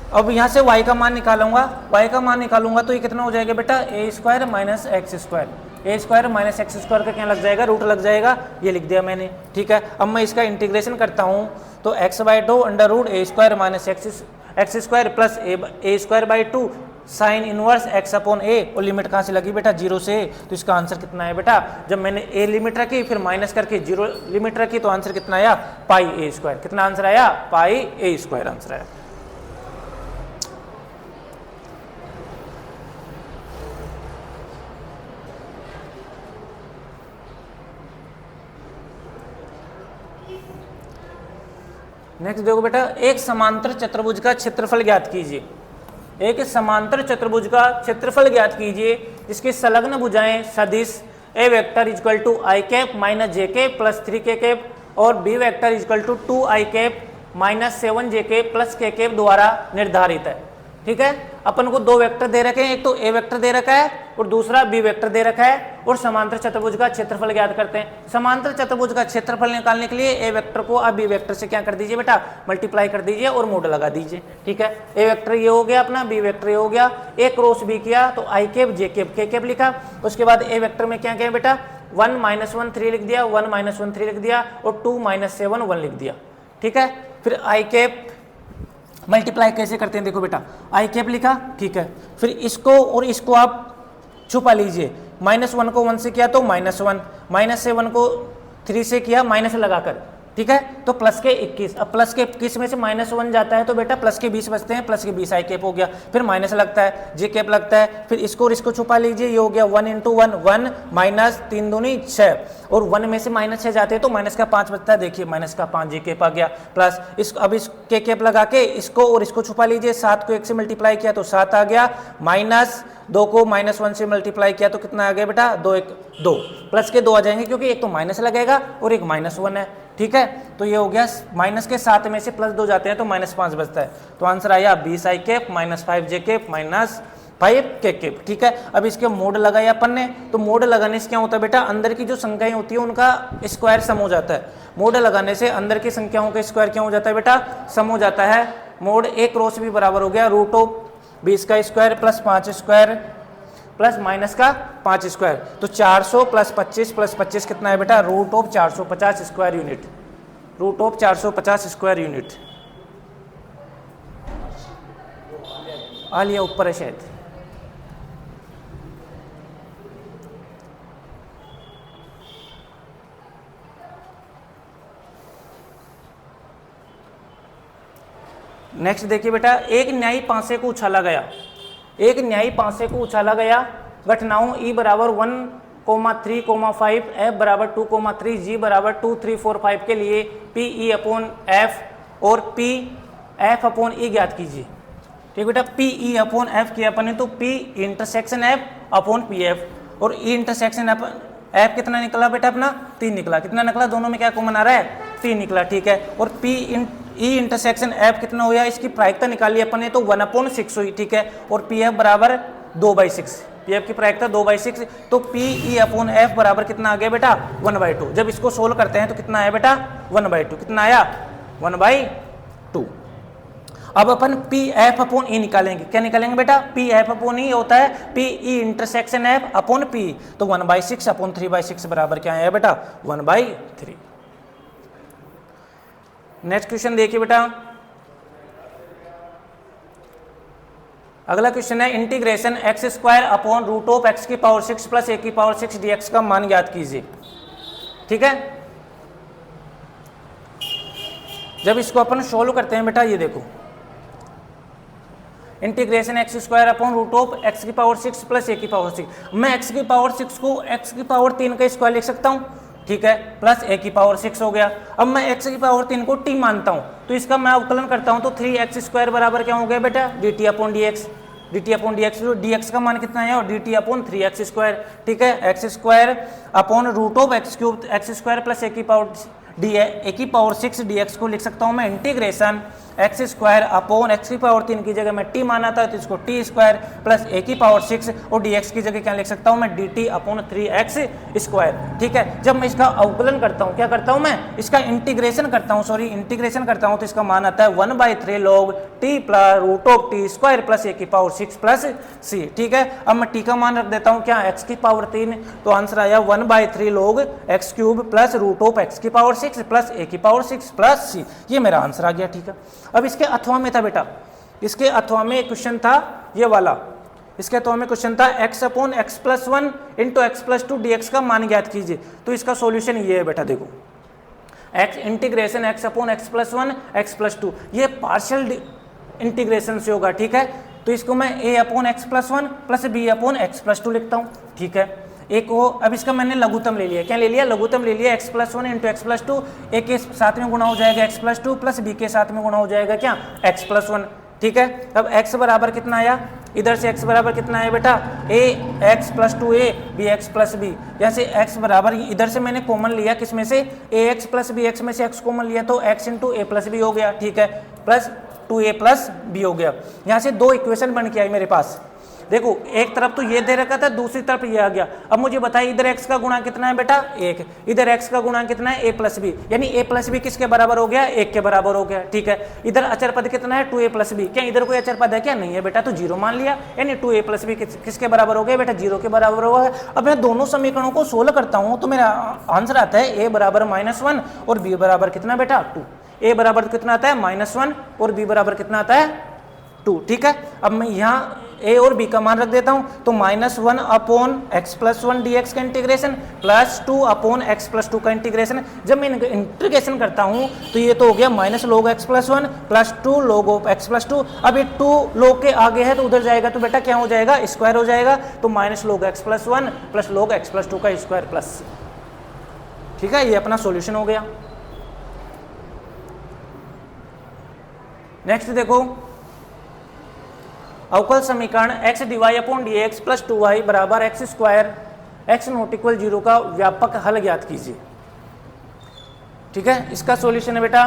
अब यहाँ से y का मान निकालूंगा, y का मान निकालूंगा तो ये कितना हो जाएगा बेटा a² minus x², a² minus x² का क्या लग जाएगा, रूट लग जाएगा, ये लिख दिया मैंने, ठीक है। अब मैं इसका इंटीग्रेशन करता हूँ तो x/2 under root a² minus x² plus a²/2 sine inverse x/a। और लिमिट कहाँ से लगी बेटा 0 से a, तो इसका आंसर कितना है बेटा, जब मैंने a लिमिट रखी फिर माइनस करके 0 लिमिट रखी तो आंसर कितना आया, πa²। कितना आंसर आया, πa² आंसर आया। नेक्स्ट देखो बेटा, एक समांतर चतुर्भुज का क्षेत्रफल ज्ञात कीजिए। एक समांतर चतुर्भुज का क्षेत्रफल ज्ञात कीजिए जिसकी संलग्न भुजाएं सदिश a vector equal to i cap minus j cap plus 3k cap और b vector equal to 2i cap minus 7j cap plus k cap द्वारा निर्धारित है, ठीक है। अपन को दो वेक्टर दे रखे हैं, एक तो ए वेक्टर दे रखा है और दूसरा बी वेक्टर दे रखा है और समांतर चतुर्भुज का क्षेत्रफल ज्ञात करते हैं। समांतर चतुर्भुज का क्षेत्रफल निकालने के लिए ए वेक्टर को अब बी वेक्टर से क्या कर दीजिए बेटा, मल्टीप्लाई कर दीजिए और मोड लगा दीजिए, ठीक है। ए वेक्टर ये हो गया अपना, बी वेक्टर ये हो गया, ए क्रॉस बी किया तो आई कैप जे कैप के कैप लिखा। उसके बाद ए वेक्टर में क्या किया बेटा, 1 - 1 3 लिख दिया, 1 - 1 3 लिख दिया और 2 - 7 1 लिख दिया, ठीक है। फिर आई कैप मल्टीप्लाई कैसे करते हैं देखो बेटा, आई कैप लिखा, ठीक है। फिर इसको और इसको आप छुपा लीजिए। -1 को 1 से किया तो -1, माइनस से 1 को 3 से किया माइनस लगाकर, ठीक है, तो प्लस के 21। अब प्लस के 21 में से -1 जाता है तो बेटा प्लस के 20 बचते हैं, प्लस के 20 आई कैप हो गया, फिर माइनस लगता है, जे कैप लगता है, फिर इसको और इसको छुपा लीजिए, ये हो गया 1 × 1 1 माइनस 3 दूनी 6, और 1 में से -6 जाते हैं तो माइनस का 5 बचता है, देखिए माइनस का 5 जे कैप आ गया, प्लस इस अब इस के कैप लगा के इसको और इसको छुपा लीजिए, 7 को 1 से मल्टीप्लाई किया तो 7 आ गया, माइनस 2 को -1 से मल्टीप्लाई किया तो कितना आ गया बेटा 2 1 2, प्लस के 2 आ जाएंगे क्योंकि एक तो माइनस लगेगा और एक -1 है, ठीक है, तो ये हो गया माइनस के 7 में से +2 जाते हैं तो -5 बचता है, तो आंसर आया 20 आई कैप -5 जे कैप -5 के कैप, ठीक है। अब इसके मोड लगाया अपन ने, तो मोड लगाने से क्या होता है बेटा, अंदर की जो संख्याएं होती है उनका स्क्वायर सम हो जाता है। मोड लगाने से अंदर की संख्याओं का स्क्वायर क्या हो जाता है बेटा, सम हो जाता है। मोड एक क्रॉस भी बराबर हो गया √20 का square plus 5 square plus minus का 5 स्क्वायर, तो 400 प्लस 25 कितना है बेटा, √450 स्क्वायर यूनिट, √450 स्क्वायर यूनिट आ लिया, ऊपर है शायद। नेक्स्ट देखिए बेटा, एक न्यायी पांसे को उछाला गया, एक न्यायी पांसे को उछाला गया, घटनाओं E बराबर 1,3,5 F बराबर 2,3 G बराबर 2 3 4 5 के लिए PE/F और PF/E ज्ञात कीजिए। ठीक बेटा, PE/F किया अपन ने तो P∩F/PF और E∩F कितना निकला बेटा अपना 3 निकला, कितना निकला, दोनों में क्या कॉमन आ रहा है 3 निकला, ठीक है। और E∩F कितना हुआ, इसकी प्रायिकता निकाली अपन ने तो 1/6 हुई, ठीक है। और PF बराबर 2/6, PF की प्रायिकता 2/6, तो PE/F बराबर कितना आ गया बेटा 1/2। जब इसको सोल्व करते हैं तो कितना आया बेटा 1/2, कितना आया 1/2। अब अपन PF/E निकालेंगे, क्या निकालेंगे बेटा, PF/E होता है PE∩F/P, तो 1/6/3/6 बराबर क्या आया बेटा 1/3। नेक्स्ट क्वेश्चन देखिए बेटा, अगला क्वेश्चन है integration x² √x⁶ plus a⁶ dx का मान ज्ञात कीजिए। ठीक है, जब इसको अपन सोल्व करते हैं बेटा, ये देखो integration x² √x⁶ plus a⁶ मैं x⁶ को x⁴ का स्क्वायर लिख सकता हूँ, ठीक है, प्लस a⁶ हो गया। अब मैं x⁴ को t मानता हूँ तो इसका मैं अवकलन करता हूँ तो 3x² बराबर क्या हो गया बेटा dt/dx, dt/dx, dx का मान कितना है और dt/3x², ठीक है, x² √x³ plus a⁴ dx को लिख सकता हूँ मैं इंटीग्रेशन x² x⁴ की जगह मैं t माना था तो इसको t² प्लस a⁴ और dx की जगह क्या लिख सकता हूँ मैं dt/3x², ठीक है। जब मैं इसका अवकलन करता हूँ, क्या करता हूँ मैं इसका इंटीग्रेशन करता हूँ, तो इसका मान आता है 1/3 log t √t² plus a⁴ plus c, ठीक है। अब मैं t का मान रख देता हूँ क्या x⁴, तो आंसर आया 1/3 log x³ plus √x⁴ plus a⁴ plus c, ये मेरा आंसर आ गया, ठीक है। अब इसके अथवा में था बेटा, इसके अथवा में क्वेश्चन था ये वाला, इसके अथवा में क्वेश्चन था x/x+1 × x+2 dx का मान ज्ञात कीजिए। तो इसका सॉल्यूशन ये है बेटा, देखो इंटीग्रेशन x/x+1 x+2 ये पार्शियल इंटीग्रेशन से होगा, ठीक है। तो इसको मैं a/x+1 प्लस b/x+2 लिखता हूँ, ठीक है। एक वो, अब इसका मैंने लघुत्तम ले लिया, क्या ले लिया, लघुत्तम ले लिया x+1 × x+2, a के साथ में गुणा हो जाएगा x+2 प्लस b के साथ में गुणा हो जाएगा क्या x+1, ठीक है। अब x बराबर कितना आया, इधर से x बराबर कितना आया बेटा ax+2a bx+b, यहाँ से x बराबर, इधर से मैंने कॉमन लिया किसमें से ax प्लस bx में से x कॉमन लिया तो x × a+b हो गया, ठीक है, प्लस 2a+b हो गया। यहाँ से दो इक्वेशन बन के आई मेरे पास, देखो एक तरफ तो ये दे रखा था, दूसरी तरफ ये आ गया। अब मुझे बताइए इधर x का गुणा कितना है बेटा 1, इधर x का गुणा कितना है a+b, यानी a+b किसके बराबर हो गया 1 के बराबर हो गया, ठीक है। इधर अचर पद कितना है 2a+b, क्या इधर कोई अचर पद है क्या, नहीं है बेटा, तो 0 मान लिया, यानी 2a+b किसके बराबर हो गया बेटा 0 के बराबर हो गया। अब मैं दोनों समीकरणों को सोल्व करता हूँ तो मेरा आंसर आता है a बराबर -1 और b बराबर कितना बेटा 2, a बराबर कितना आता है -1 और b बराबर कितना आता है 2, ठीक है। अब मैं यहाँ ए और बी का मान रख देता हूँ, तो -1 अपॉन एक्स प्लस 1 dx का integration plus 2 upon x plus 2 का इंटीग्रेशन। जब मैं इंटीग्रेशन करता हूँ तो ये तो हो गया minus log x plus 1 plus 2 log of x plus 2। अब ये 2 log के आगे है तो उधर जाएगा तो बेटा क्या हो जाएगा, स्क्वायर हो जाएगा, तो minus log x plus 1 plus log x plus 2 का स्क्वायर प्लस। ठीक है, ये अपना सॉल्यूशन हो गया। नेक्स्ट देखो, अवकल समीकरण x dy upon dx plus 2y बराबर x square x not equal 0 का व्यापक हल ज्ञात कीजिए। ठीक है, इसका सॉल्यूशन है बेटा,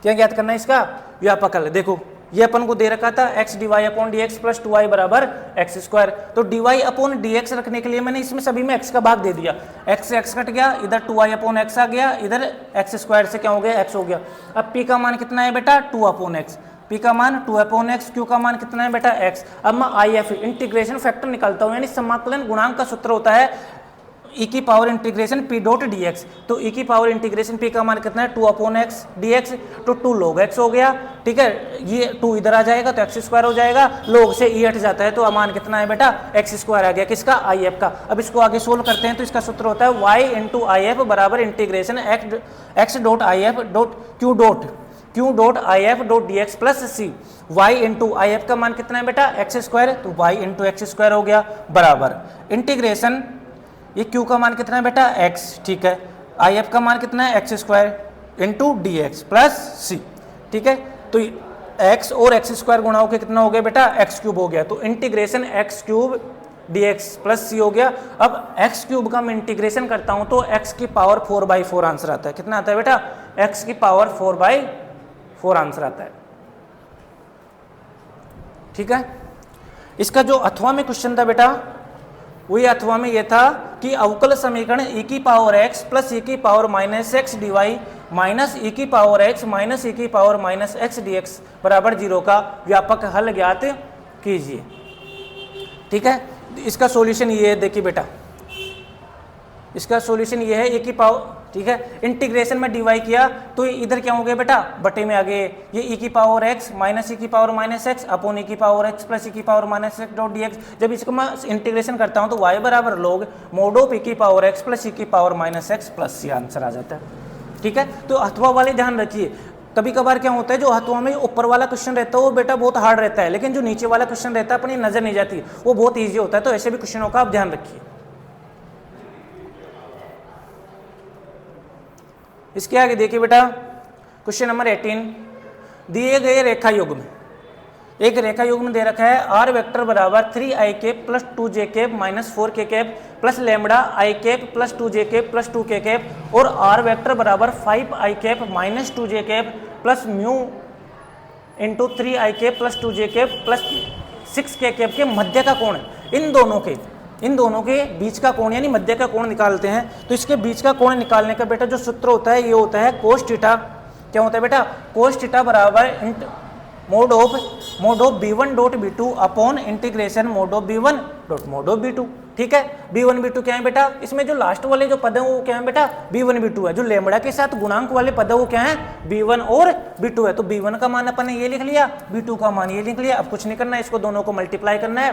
क्या ज्ञात करना है, इसका व्यापक हल। देखो ये अपन को दे रखा था x dy upon dx plus 2y बराबर एक्स स्क्वायर, तो dy अपॉन dx रखने के लिए मैंने इसमें सभी में x का भाग दे दिया, x से x कट गया, इधर 2y अपॉन x आ गया, इधर एक्स स्क्वायर से क्या हो गया, x हो गया। अब p का मान कितना है बेटा, 2 अपॉन x, p का मान 2 अपॉन x, q का मान कितना है बेटा x। अब मैं IF इंटीग्रेशन फैक्टर निकालता हूँ, यानी समाकलन गुणांक का सूत्र होता है e की power integration p dot dx, तो e की पावर इंटीग्रेशन p का मान कितना है 2 अपॉन x dx, तो 2 log x हो गया। ठीक है, ये 2 इधर आ जाएगा तो एक्स स्क्वायर हो जाएगा, log से e हट जाता है तो मान कितना है बेटा, एक्स स्क्वायर आ गया, किसका, IF का। अब इसको आगे सोल्व करते हैं तो इसका सूत्र होता है y इंटू IF बराबर integration x dot IF dot q dot IF dot dx plus c। y into IF का मान कितना है बेटा, एक्स स्क्वायर, तो y इंटू एक्स स्क्वायर हो गया बराबर इंटीग्रेशन, ये q का मान कितना है बेटा, x। ठीक है, IF का मान कितना है, x square into dx plus c। ठीक है, तो x और एक्स स्क्वायर गुणा होकर कितना हो गया बेटा, x क्यूब हो गया, तो integration x cube dx plus c हो गया। अब x क्यूब का मैं इंटीग्रेशन करता हूं तो x की पावर 4/4 आंसर आता है। कितना आता है बेटा, x की पावर 4/4 आंसर आता है। ठीक है, इसका जो अथवा में क्वेश्चन था बेटा, वही अथवा में ये था कि अवकल समीकरण e की पावर x प्लस e की power minus x dy minus e की पावर x माइनस e की पावर माइनस एक्स dx बराबर 0 का व्यापक हल ज्ञात कीजिए। ठीक है, इसका सॉल्यूशन ये है, देखिए बेटा इसका सॉल्यूशन ये है e की पावर, ठीक है, इंटीग्रेशन में dy किया तो इधर क्या हो गया बेटा, बटे में आ गए ये e की पावर x माइनस e की power minus x upon e की पावर x प्लस e की power minus x dot dx। जब इसको मैं इंटीग्रेशन करता हूं तो y बराबर log मोड ऑफ e की पावर x प्लस e की power minus x plus c answer आ जाता है। ठीक है, तो अथवा वाले ध्यान रखिए, कभी कभार क्या होता है जो अथवा में ऊपर वाला क्वेश्चन रहता है वो बेटा बहुत हार्ड रहता है, लेकिन जो नीचे वाला क्वेश्चन रहता है अपनी नजर नहीं जाती, वो बहुत ईजी होता है, तो ऐसे भी क्वेश्चनों का आप ध्यान रखिए। इसके आगे देखिए बेटा, क्वेश्चन नंबर 18, दिए गए रेखा युग में, एक रेखा युग में दे रखा है आर वेक्टर बराबर 3i cap plus 2j cap minus 4k cap plus lambda i cap plus 2j cap plus 2k cap और आर वेक्टर बराबर 5i cap minus 2j cap plus mu into 3i cap plus 2j cap plus 6k cap के मध्य का कोण, इन दोनों के बीच का कोण यानी मध्य का कोण निकालते हैं। तो इसके बीच का कोण निकालने का बेटा जो सूत्र होता है ये होता है कोस थीटा। क्या होता है बेटा, कोस थीटा बराबर mode of b1 dot b2 upon integration mode of b1 dot mode of b2। ठीक है, b1 b2 क्या है बेटा, इसमें जो लास्ट वाले जो पद है वो क्या है बेटा, b1 b2 है, जो लैम्बडा के साथ गुणांक वाले पद है वो क्या है, b1 और b2 है। तो b1 का मान अपन ने ये लिख लिया, b2 का मान ये लिख लिया। अब कुछ नहीं करना है, इसको दोनों को मल्टीप्लाई करना है,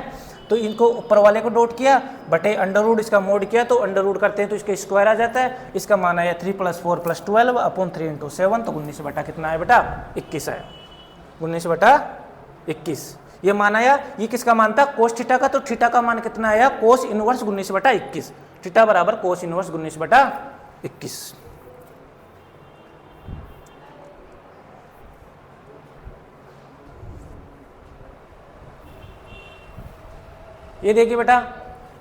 तो इनको ऊपर वाले को डॉट किया बटे अंडर रूट इसका मोड किया, तो अंडर रूट करते हैं तो इसका स्क्वायर आ जाता है। इसका मान आया 3 + 4 + 12 अपॉन 3 × 7, तो 19 बटा कितना है बेटा, 21 है, 19 बटा 21 ये मान आया। ये किसका मान था, कोस थीटा का, तो थीटा का मान कितना आया, कोस इनवर्स 19 बटा 21, थीटा बराबर कोस इनवर्स 19 बटा 21। ये देखिए बेटा,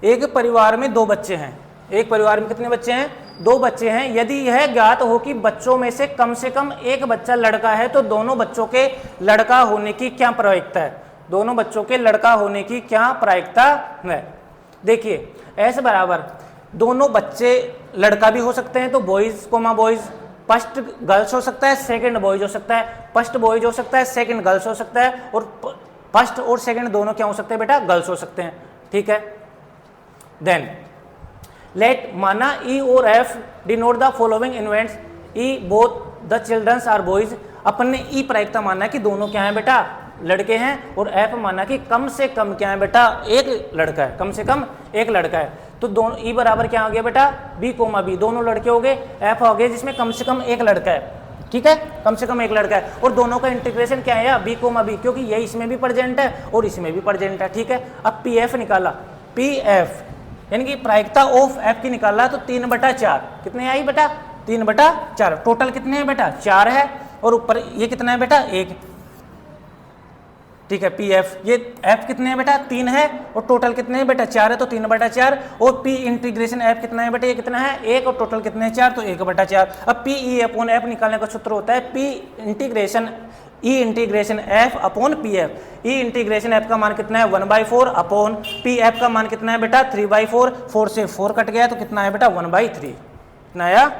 एक परिवार में 2 बच्चे हैं, एक परिवार में कितने बच्चे हैं, 2 बच्चे हैं। यदि यह ज्ञात हो कि बच्चों में से कम एक बच्चा लड़का है तो दोनों बच्चों के लड़का होने की क्या प्रायिकता है, दोनों बच्चों के लड़का होने की क्या प्रायिकता है। देखिए ऐसे बराबर दोनों बच्चे लड़का भी हो सकते हैं, तो boys comma boys, first girls हो सकता है, सेकंड बॉयज हो सकता है, फर्स्ट बॉयज हो सकता है, सेकंड गर्ल्स हो सकता है, और फर्स्ट और सेकंड दोनों क्या हो सकते हैं बेटा, गर्ल्स हो सकते हैं। ठीक है, देन लेट माना ई और F denote the following events, E both the childrens are boys. अपन ने ई प्रायिकता माना है कि दोनों क्या है बेटा, लड़के हैं और एफ माना कि कम से कम क्या है बेटा, एक लड़का है, कम से कम एक लड़का है। तो दोनों ई बराबर क्या हो गया बेटा, बी कोमा बी, दोनों लड़के हो गए, एफ हो गया जिसमें कम से कम एक लड़का है, ठीक है, कम से कम एक लड़का है। और दोनों का इंटीग्रेशन क्या है, बी कोमा बी, क्योंकि ये इसमें भी प्रेजेंट है और इसमें भी प्रेजेंट है, ठीक है। अब पी एफ निकाला, पी एफ यानी कि प्रायिकता ऑफ एफ की निकाला, तो 3/4 कितने आई बेटा, 3/4, टोटल कितने हैं बेटा, 4 है, और ऊपर ये कितना है बेटा, 1, ठीक है। पी एफ, ये एफ कितने हैं बेटा, 3 है, और टोटल कितने हैं बेटा, 4 है, तो 3/4, और पी इंटीग्रेशन एफ कितना है बेटा, ये कितना है 1, और टोटल कितने हैं 4, तो 1/4। अब पी ई अपॉन एफ निकालने का सूत्र होता है P integration E integration F upon P F. E integration F का मान कितना है 1/4 अपॉन पी एफ का मान कितना है बेटा 3/4, 4 से 4 कट गया तो कितना है बेटा 1/3, कितना आया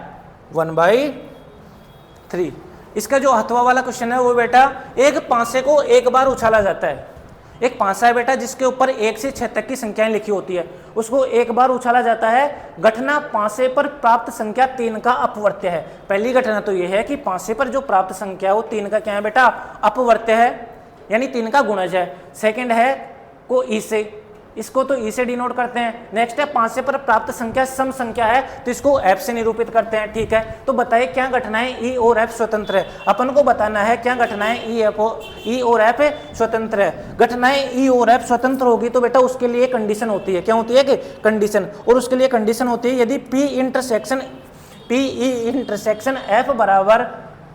1/3। इसका जो हथवा वाला क्वेश्चन है वो बेटा एक पांसे को एक बार उछाला जाता है, एक पांसा है बेटा जिसके ऊपर 1 से 6 तक की संख्याएं लिखी होती है, उसको एक बार उछाला जाता है। घटना पांसे पर प्राप्त संख्या 3 का अपवर्त्य है। पहली घटना तो ये है कि पांसे पर जो प्राप्त संख्या है वो 3 का क्या है बेटा अपवर्त्य है, यानी 3 का गुणज है। सेकंड है को ई से, इसको तो ई से डिनोट करते हैं। नेक्स्ट है पांसे पर प्राप्त संख्या सम संख्या है तो इसको एफ से निरूपित करते हैं, ठीक है। तो बताइए क्या घटनाएं ई और एफ स्वतंत्र है, अपन को बताना है क्या घटनाएं ई और एफ स्वतंत्र है। घटनाएं ई और एफ स्वतंत्र होगी तो बेटा उसके लिए कंडीशन होती है, क्या होती है कि कंडीशन, और उसके लिए कंडीशन होती है यदि पी ई इंटरसेक्शन एफ बराबर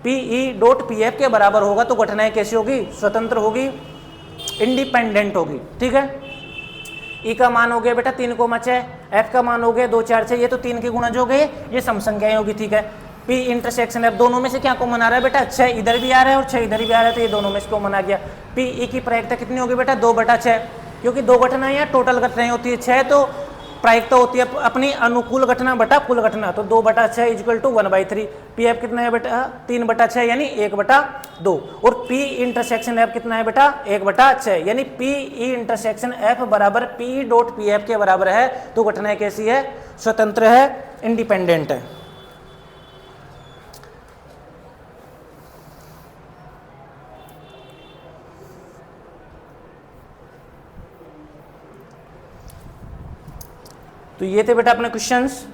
P E dot P F के बराबर होगा तो घटनाएं कैसी होगी, स्वतंत्र होगी, इंडिपेंडेंट होगी, ठीक है। ई का मान हो गया बेटा 3,6, एफ का मान हो गया 2, 4, 6, ये तो 3 के गुणज हो गए, ये सम संख्याएं होगी, ठीक है। पी इंटरसेक्शन एफ, दोनों में से क्या कॉमन आ रहा है बेटा 6 इधर भी आ रहा है और 6 इधर भी आ रहा है, तो ये दोनों में से कॉमन आ गया। पी ई की प्रायिकता कितनी होगी बेटा 2/6, क्योंकि 2 घटनाएं या टोटल घटनाएं होती है, 6 तो प्रायिकता होती है अपनी अनुकूल घटना बटा कुल घटना, तो 2/6 इक्वल टू 1/3। पी एफ कितना है बेटा 3/6 यानी 1/2, और पी इंटरसेक्शन एफ कितना है बेटा 1/6 यानी पी ई इंटरसेक्शन एफ बराबर पी डॉट पी एफ के बराबर है, तो घटनाएं कैसी है, स्वतंत्र है, इंडिपेंडेंट है। तो ये थे बेटा अपने क्वेश्चंस,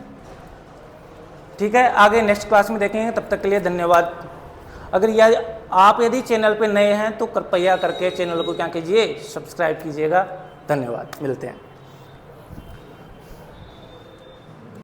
ठीक है। आगे नेक्स्ट क्लास में देखेंगे, तब तक के लिए धन्यवाद। अगर आप यदि चैनल पे नए हैं तो कृपया करके चैनल को क्या कीजिए, सब्सक्राइब कीजिएगा। धन्यवाद, मिलते हैं।